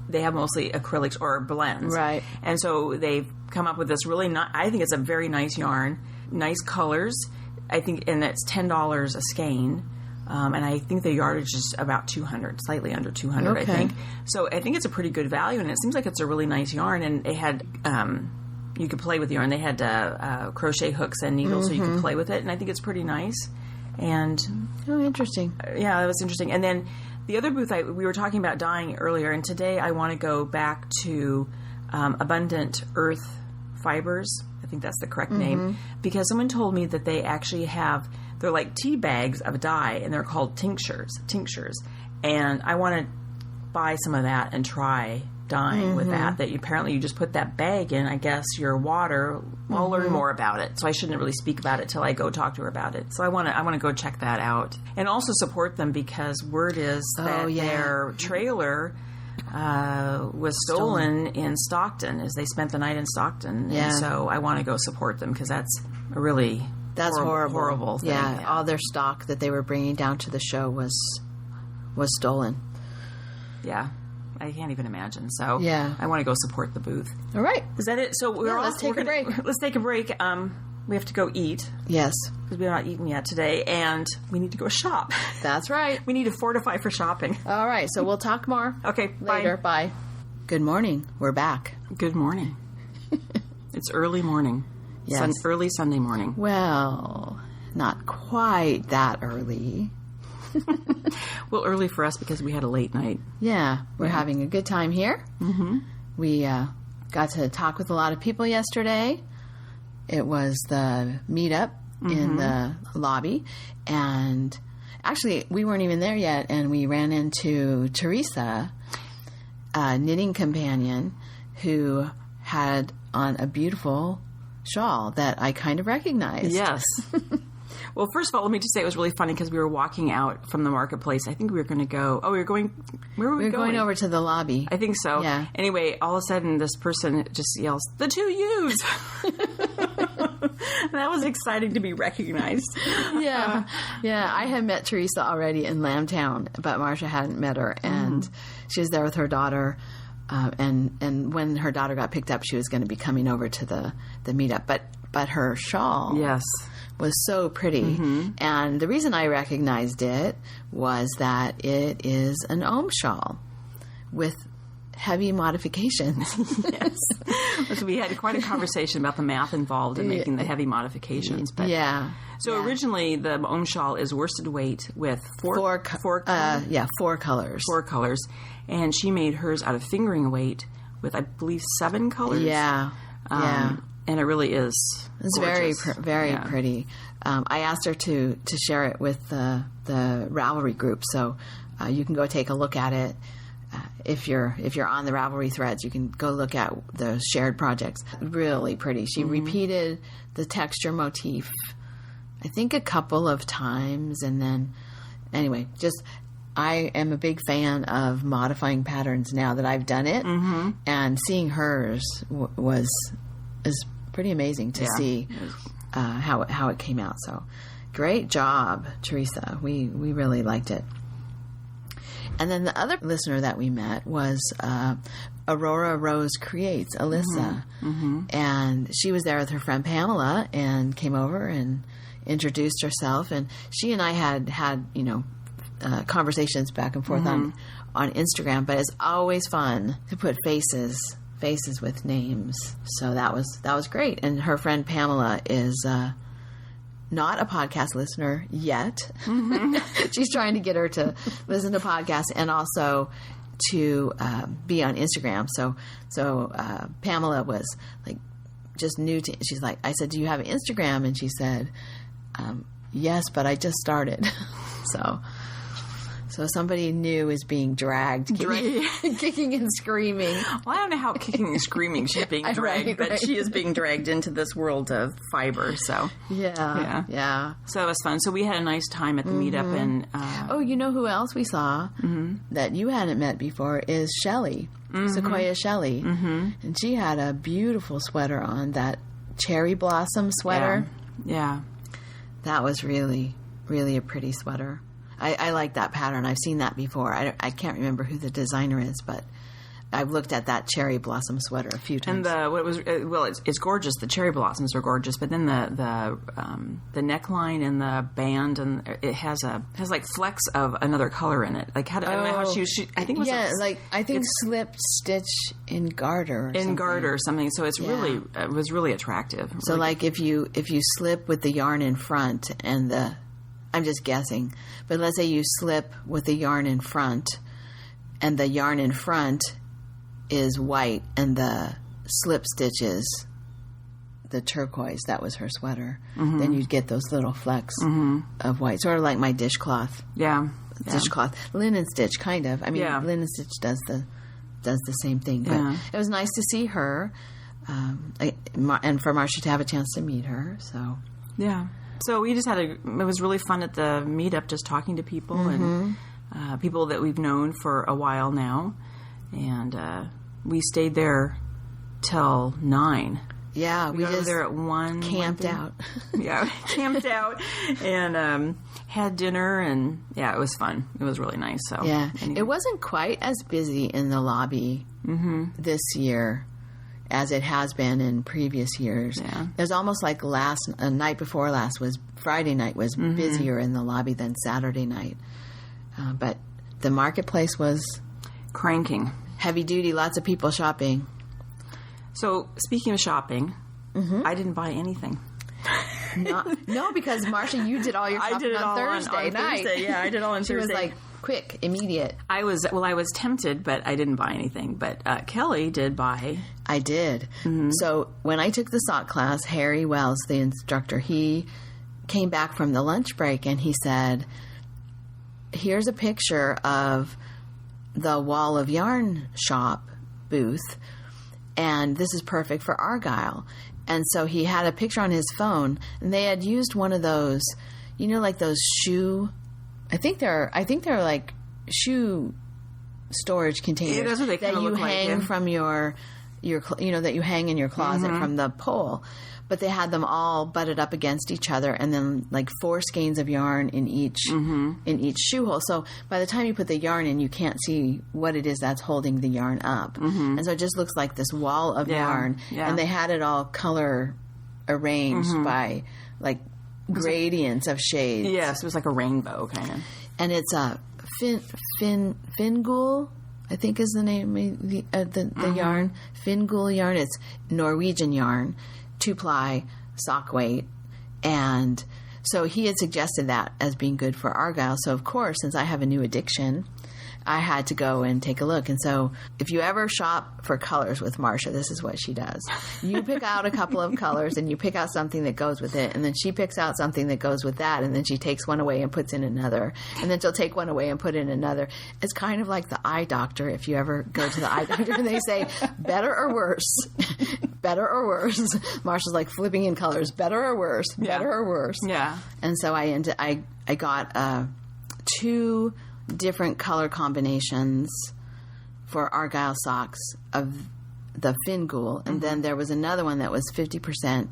they have mostly acrylics or blends, right? And so they've come up with this really. I think it's a very nice yarn, nice colors. I think, and it's $10 a skein. And I think the yardage is about 200, slightly under 200, I think. So I think it's a pretty good value, and it seems like it's a really nice yarn. And they had, you could play with the yarn. They had crochet hooks and needles, so you could play with it. And I think it's pretty nice. And interesting. Yeah, that was interesting. And then the other booth, we were talking about dyeing earlier, and today I want to go back to Abundant Earth Fibers. I think that's the correct name, because someone told me that they actually have. They're like tea bags of dye, and they're called tinctures. And I want to buy some of that and try dyeing with that. Apparently you just put that bag in, I guess, your water. I'll learn more about it. So I shouldn't really speak about it till I go talk to her about it. So I want to go check that out. And also support them because word is that their trailer was stolen in Stockton as they spent the night in Stockton. Yeah. And so I want to go support them because that's a really... That's horrible thing. Yeah, all their stock that they were bringing down to the show was stolen. Yeah, I can't even imagine. So I want to go support the booth. All right, is that it? So let's take a break. Let's take a break. We have to go eat. Yes, because we're not eating yet today, and we need to go shop. That's right. We need to fortify for shopping. All right, so we'll talk more. Okay, later. Bye. Good morning. We're back. Good morning. It's early morning. Yes. Early Sunday morning. Well, not quite that early. Well, early for us because we had a late night. Yeah, we're having a good time here. Mm-hmm. We got to talk with a lot of people yesterday. It was the meetup in the lobby. And actually, we weren't even there yet, and we ran into Teresa, a knitting companion, who had on a beautiful shawl that I kind of recognized. Yes. Well, first of all, let me just say it was really funny because we were walking out from the marketplace. I think we were going to go... Oh, we were going... Where were we going? We were going over to the lobby. I think so. Yeah. Anyway, all of a sudden, this person just yells, "The two U's!" That was exciting to be recognized. Yeah. I had met Teresa already in Lambtown, but Marcia hadn't met her, and she was there with her daughter. And when her daughter got picked up, she was going to be coming over to the meetup. But her shawl, was so pretty, and the reason I recognized it was that it is an Ohm shawl with heavy modifications. Yes. So we had quite a conversation about the math involved in making the heavy modifications. But So originally the Ohm shawl is worsted weight with four colors. 4 colors. And she made hers out of fingering weight with, I believe, 7 colors. Yeah. And it really is. It's gorgeous. very pretty. I asked her to share it with the Ravelry group, so you can go take a look at it. If you're on the Ravelry threads, you can go look at the shared projects. Really pretty. She repeated the texture motif, I think, a couple of times, and then anyway, I am a big fan of modifying patterns now that I've done it, and seeing hers is pretty amazing to see how it came out. So great job, Teresa. We really liked it. And then the other listener that we met was Aurora Rose Creates, Alyssa. And she was there with her friend Pamela and came over and introduced herself. And she and I had conversations back and forth on Instagram, but it's always fun to put faces with names. So that was great. And her friend Pamela is not a podcast listener yet. She's trying to get her to listen to podcasts and also to be on Instagram. So Pamela was like just new to. She's like, I said, "Do you have an Instagram?" And she said, "Yes, but I just started." So somebody new is being dragged, kicking and screaming. Well, I don't know how kicking and screaming she's being dragged, but she is being dragged into this world of fiber. So yeah. So it was fun. So we had a nice time at the meetup, and you know who else we saw that you hadn't met before is Shelley, Sequoia Shelley, and she had a beautiful sweater on, that cherry blossom sweater. Yeah. That was really, really a pretty sweater. I like that pattern. I've seen that before. I can't remember who the designer is, but I've looked at that cherry blossom sweater a few times. And it's gorgeous. The cherry blossoms are gorgeous, but then the neckline and the band, and it has like flecks of another color in it. Like I don't know how she I think it was slip stitch in garter. Or something. So it was really attractive. So like if you slip with the yarn in front and I'm just guessing, but let's say you slip with the yarn in front, and the yarn in front is white, and the slip stitches the turquoise. That was her sweater. Then you'd get those little flecks of white, sort of like my dishcloth. Dishcloth, linen stitch, kind of. I mean, linen stitch does the same thing. But it was nice to see her, and for Marcia to have a chance to meet her. So So we just it was really fun at the meetup, just talking to people and people that we've known for a while now. And we stayed there till 9. Yeah, we got there at 1. Camped out. Camped out and had dinner, and it was fun. It was really nice. So anyway. It wasn't quite as busy in the lobby this year as it has been in previous years. It was almost like night before last was Friday night was busier in the lobby than Saturday night. But the marketplace was cranking. Heavy duty, lots of people shopping. So speaking of shopping, I didn't buy anything. No, because Marcia, you did all your shopping on Thursday night. Thursday. Yeah, I did all on Thursday. She was like, quick, immediate. I was tempted, but I didn't buy anything. But Kelly did buy. I did. So when I took the sock class, Harry Wells, the instructor, he came back from the lunch break and he said, here's a picture of the Wall of Yarn shop booth, and this is perfect for Argyle. And so he had a picture on his phone, and they had used one of those, like those shoe. I think they're like shoe storage containers that's what they that you hang from your that you hang in your closet from the pole. But they had them all butted up against each other, and then like 4 skeins of yarn in each shoe hole. So by the time you put the yarn in, you can't see what it is that's holding the yarn up, and so it just looks like this wall of yarn. Yeah. And they had it all color arranged by like gradients of shades. Yes, it was like a rainbow kind of. And it's a Fingool, I think is the name of the yarn. Fingool yarn. It's Norwegian yarn. 2-ply sock weight, and so he had suggested that as being good for Argyle. So of course, since I have a new addiction, I had to go and take a look. And so if you ever shop for colors with Marcia, this is what she does. You pick out a couple of colors and you pick out something that goes with it, and then she picks out something that goes with that, and then she takes one away and puts in another, and then she'll take one away and put in another. It's kind of like the eye doctor. If you ever go to the eye doctor and they say, better or worse? Better or worse? Marcia's like flipping in colors. Better or worse? Better or worse? Yeah. And so I got 2 different color combinations for Argyle socks of the Fingool, and then there was another one that was 50%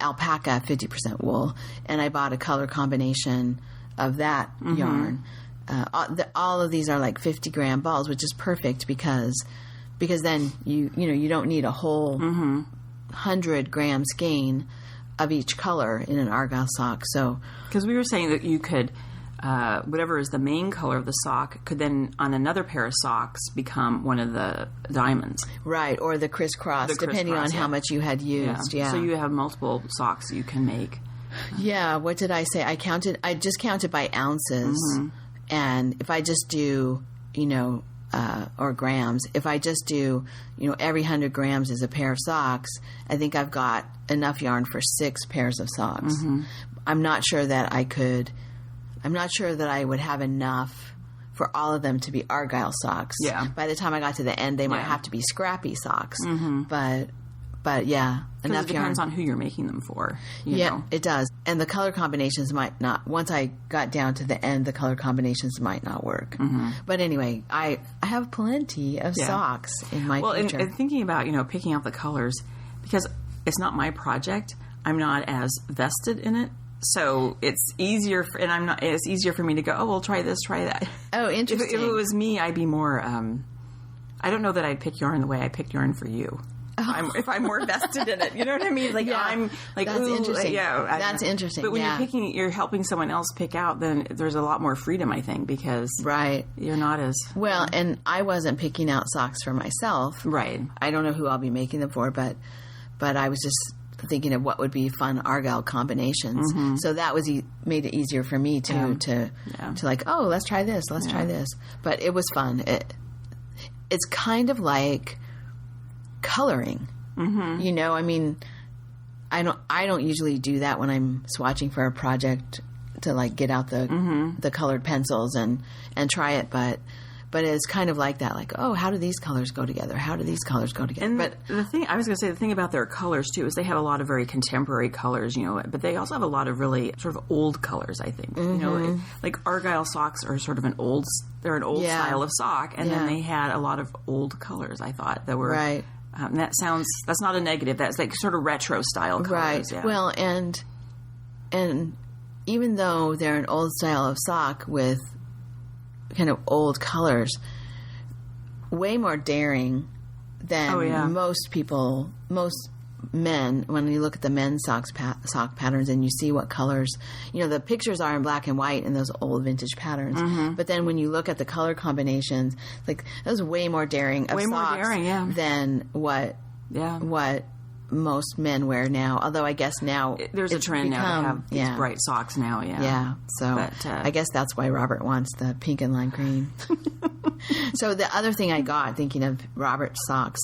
alpaca, 50% wool, and I bought a color combination of that yarn. All of these are like 50-gram balls, which is perfect because then you don't need a whole 100-gram skein of each color in an Argyle sock. So because we were saying that you could whatever is the main color of the sock could then on another pair of socks become one of the diamonds, right? Or the crisscross, depending on how much you had used. Yeah. So you have multiple socks that you can make. Yeah. What did I say? I just counted by ounces, and if I just do or grams, if I just do every 100 grams is a pair of socks, I think I've got enough yarn for 6 pairs of socks. I'm not sure that I would have enough for all of them to be Argyle socks. Yeah. By the time I got to the end, they might have to be scrappy socks. But yeah, enough it depends on who you're making them for. You know. It does. And the color combinations might not. Once I got down to the end, the color combinations might not work. But anyway, I have plenty of socks in my future. And thinking about picking out the colors, because it's not my project, I'm not as vested in it. So it's easier, it's easier for me to go, oh, well, try this, try that. Oh, interesting. If it was me, I'd be more, I don't know that I'd pick yarn the way I pick yarn for you. Oh. If I'm more vested in it, you know what I mean? Like I'm like, that's interesting. That's interesting. But when you're helping someone else pick out, then there's a lot more freedom, I think, because you're not as well. And I wasn't picking out socks for myself, right? I don't know who I'll be making them for, but I was just thinking of what would be fun Argyle combinations. So that made it easier for me to like, oh, let's try this, try this. But it was fun. It's kind of like coloring. I mean, I don't usually do that when I'm swatching for a project to like get out the colored pencils and try it, but it's kind of like that, like, oh, how do these colors go together? How do these colors go together? And but the thing about their colors too is they have a lot of very contemporary colors, but they also have a lot of really sort of old colors, I think. Like Argyle socks are sort of an old style of sock, and then they had a lot of old colors, I thought, that were right. That's not a negative. That's like sort of retro style colors. Right. Yeah. Well, and even though they're an old style of sock with kind of old colors, way more daring than most men. When you look at the men's sock patterns and you see what colors, the pictures are in black and white in those old vintage patterns. But then when you look at the color combinations, like that was way more daring than what most men wear now. Although I guess now there's a trend now to have these bright socks now. Yeah. So I guess that's why Robert wants the pink and lime green. So the other thing I got, thinking of Robert's socks,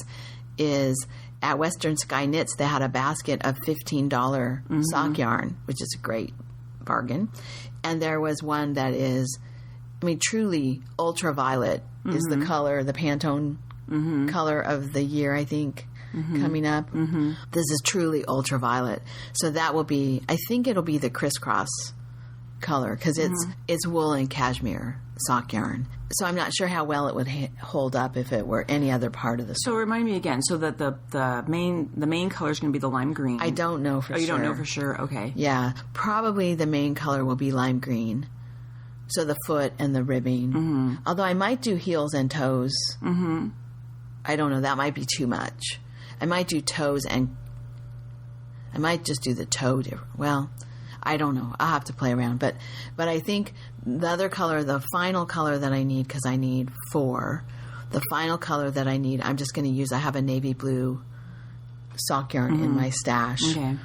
is at Western Sky Knits, they had a basket of $15 sock yarn, which is a great bargain. And there was one that is, truly ultraviolet is the color, the Pantone color of the year, I think, coming up. This is truly ultraviolet. So that will be, I think it'll be the crisscross color because it's wool and cashmere sock yarn. So I'm not sure how well it would hold up if it were any other part of the sock. So remind me again. So that the main color is going to be the lime green. I don't know for sure. Oh, you don't know for sure? Okay. Yeah. Probably the main color will be lime green. So the foot and the ribbing. Although I might do heels and toes. I don't know. That might be too much. I might do toes and... I might just do the toe. Well, I don't know. I'll have to play around. But I think the other color, the final color that I need, because I need 4, the final color that I need, I'm just going to use, I have a navy blue sock yarn in my stash. Okay.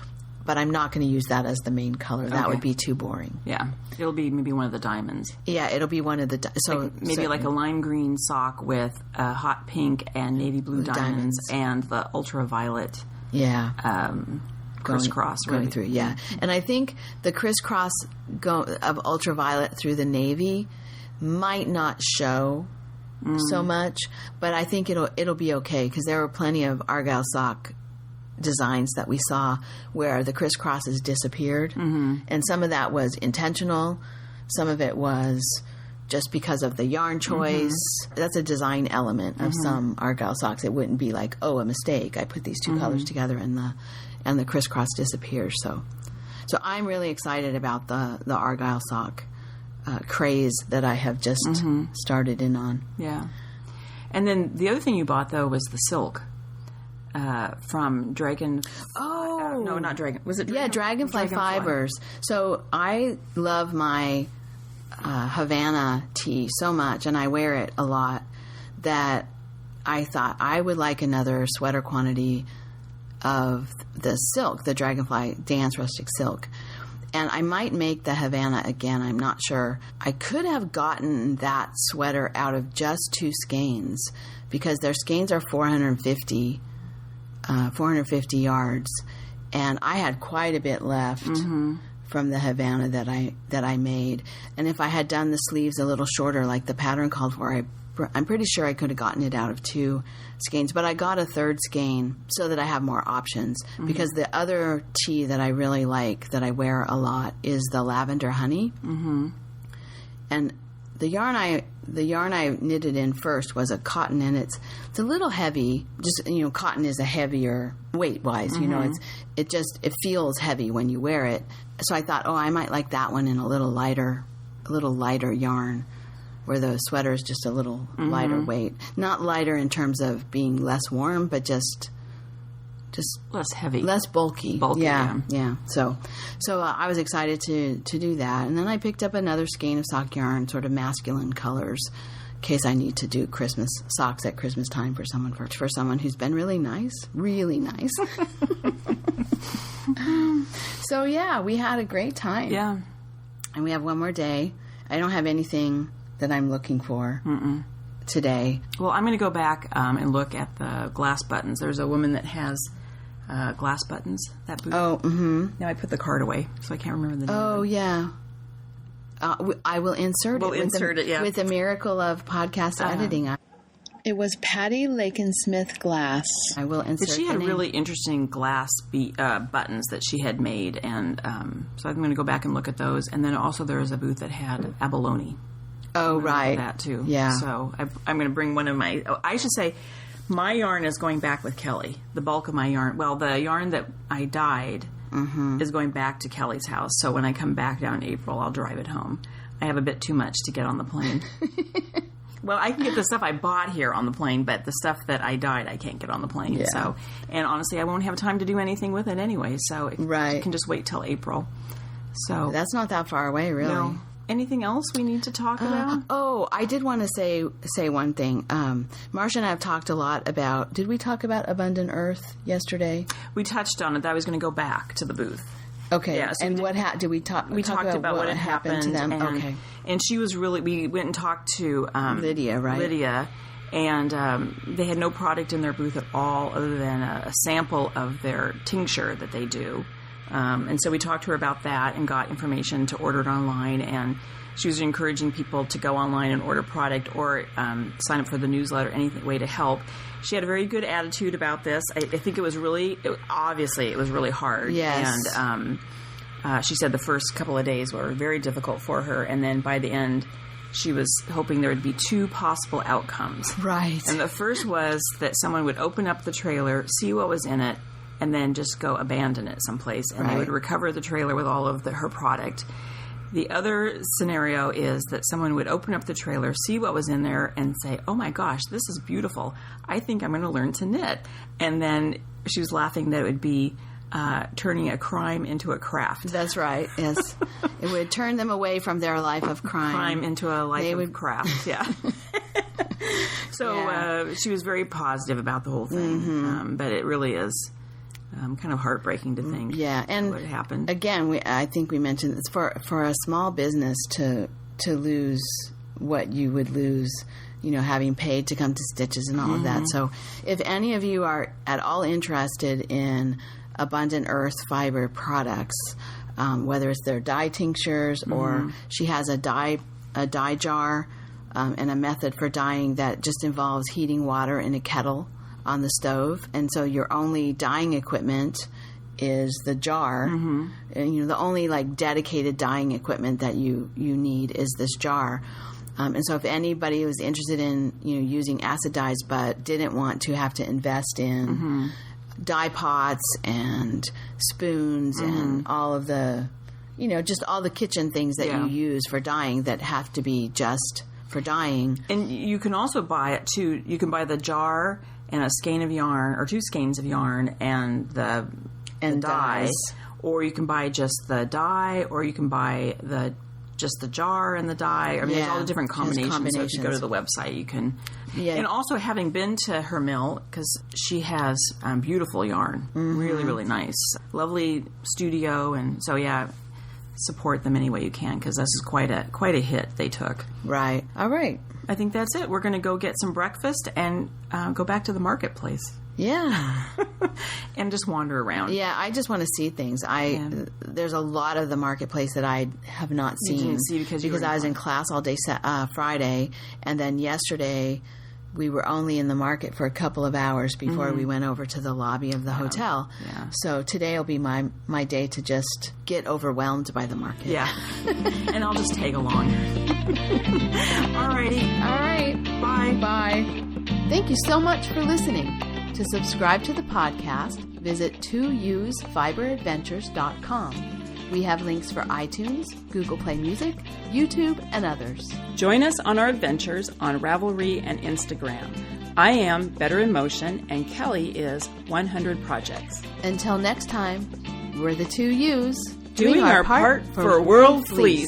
But I'm not going to use that as the main color. That would be too boring. Yeah. It'll be maybe one of the diamonds. Yeah, it'll be one of the... Maybe like a lime green sock with a hot pink and navy blue diamonds and the ultraviolet... Yeah. Crisscross going through, yeah. And I think the crisscross of ultraviolet through the navy might not show so much, but I think it'll be okay because there were plenty of Argyle sock designs that we saw where the crisscrosses disappeared, and some of that was intentional, some of it was just because of the yarn choice. That's a design element of some Argyle socks. It wouldn't be like, oh, a mistake. I put these two colors together and the crisscross disappears. So I'm really excited about the Argyle sock craze that I have just started in on. Yeah. And then the other thing you bought, though, was the silk from Dragon... Oh! no, not Dragon. Was it Dragon? Yeah, Dragonfly Fibers. So I love my Havana tee so much, and I wear it a lot, that I thought I would like another sweater quantity of the silk, the Dragonfly Dance Rustic Silk. And I might make the Havana again, I'm not sure. I could have gotten that sweater out of just 2 skeins because their skeins are 450 yards, and I had quite a bit left from the Havana that I made. And if I had done the sleeves a little shorter like the pattern called for, I'm pretty sure I could have gotten it out of 2 skeins, but I got a 3rd skein so that I have more options, because the other tee that I really like that I wear a lot is the Lavender Honey. And the yarn I knitted in first was a cotton, and it's a little heavy. Just, cotton is a heavier weight wise. It feels heavy when you wear it. So I thought, I might like that one in a little lighter yarn, where the sweater is just a little lighter weight. Not lighter in terms of being less warm, but just less heavy, less bulky. Yeah. So I was excited to do that, and then I picked up another skein of sock yarn, sort of masculine colors, in case I need to do Christmas socks at Christmas time for someone who's been really nice. So yeah, we had a great time. Yeah, and we have one more day. I don't have anything that I'm looking for today. Well, I'm going to go back and look at the glass buttons. There's a woman that has glass buttons, that booth. Oh, Now I put the card away, so I can't remember the name. Oh, yeah. I will insert it. With the miracle of podcast editing. It was Patty Lakin-Smith glass. I will insert But she had the name. really interesting glass buttons that she had made, and so I'm going to go back and look at those. And then also there was a booth that had abalone. Oh, right. That too. Yeah. So I'm going to bring one of my... I should say my yarn is going back with Kelly. The bulk of my yarn... Well, the yarn that I dyed is going back to Kelly's house. So when I come back down in April, I'll drive it home. I have a bit too much to get on the plane. Well, I can get the stuff I bought here on the plane, but the stuff that I dyed, I can't get on the plane. Yeah. So, and honestly, I won't have time to do anything with it anyway. So it can just wait till April. So that's not that far away, really. No. Anything else we need to talk about? I did want to say one thing. Marcia and I have talked a lot about... Did we talk about Abundant Earth yesterday? We touched on it. I was going to go back to the booth. Okay. Yeah, so and did we talk? We talked about what had happened to them. And, and she was really... We went and talked to Lydia, right? Lydia, and they had no product in their booth at all other than a sample of their tincture that they do. And so we talked to her about that and got information to order it online, and she was encouraging people to go online and order product or sign up for the newsletter, any way to help. She had a very good attitude about this. I think it was really, obviously it was really hard. Yes. she said the first couple of days were very difficult for her, and then by the end, she was hoping there would be 2 possible outcomes. Right. And the first was that someone would open up the trailer, see what was in it, and then just go abandon it someplace, and they would recover the trailer with all of her product. The other scenario is that someone would open up the trailer, see what was in there, and say, oh my gosh, this is beautiful. I think I'm going to learn to knit. And then she was laughing that it would be turning a crime into a craft. That's right, yes. It would turn them away from their life of crime. Crime into a life of craft, yeah. So she was very positive about the whole thing. But it really is kind of heartbreaking to think and what happened. Again, I think we mentioned it's for a small business to lose what you would lose, having paid to come to Stitches and all of that. So if any of you are at all interested in Abundant Earth fiber products, whether it's their dye tinctures or she has a dye jar and a method for dyeing that just involves heating water in a kettle on the stove, and so your only dyeing equipment is the jar, and the only dedicated dyeing equipment that you need is this jar. And so if anybody was interested in using acid dyes but didn't want to have to invest in dye pots and spoons and all of the just all the kitchen things that you use for dyeing that have to be just for dyeing. And you can also buy it too. You can buy the jar and a skein of yarn, or 2 skeins of yarn, and the dyes, or you can buy just the dye, or you can buy just the jar and the dye. I mean, there's all the different combinations. So if you go to the website, you can. Yeah. And also, having been to her mill, because she has beautiful yarn, really, really nice, lovely studio, and so support them any way you can, because this is quite a hit they took. Right. All right. I think that's it. We're going to go get some breakfast and go back to the marketplace. Yeah. And just wander around. Yeah, I just want to see things. There's a lot of the marketplace that I have not seen. You didn't see because I was in class all day Friday, and then yesterday we were only in the market for a couple of hours before we went over to the lobby of the hotel. Yeah. So today will be my day to just get overwhelmed by the market. Yeah. And I'll just tag along. Alrighty. All right. Bye. Bye. Thank you so much for listening. To subscribe to the podcast, visit 2usfiberadventures.com. We have links for iTunes, Google Play Music, YouTube, and others. Join us on our adventures on Ravelry and Instagram. I am Better in Motion, and Kelly is 100 Projects. Until next time, we're the 2 U's doing our part for World Fleece.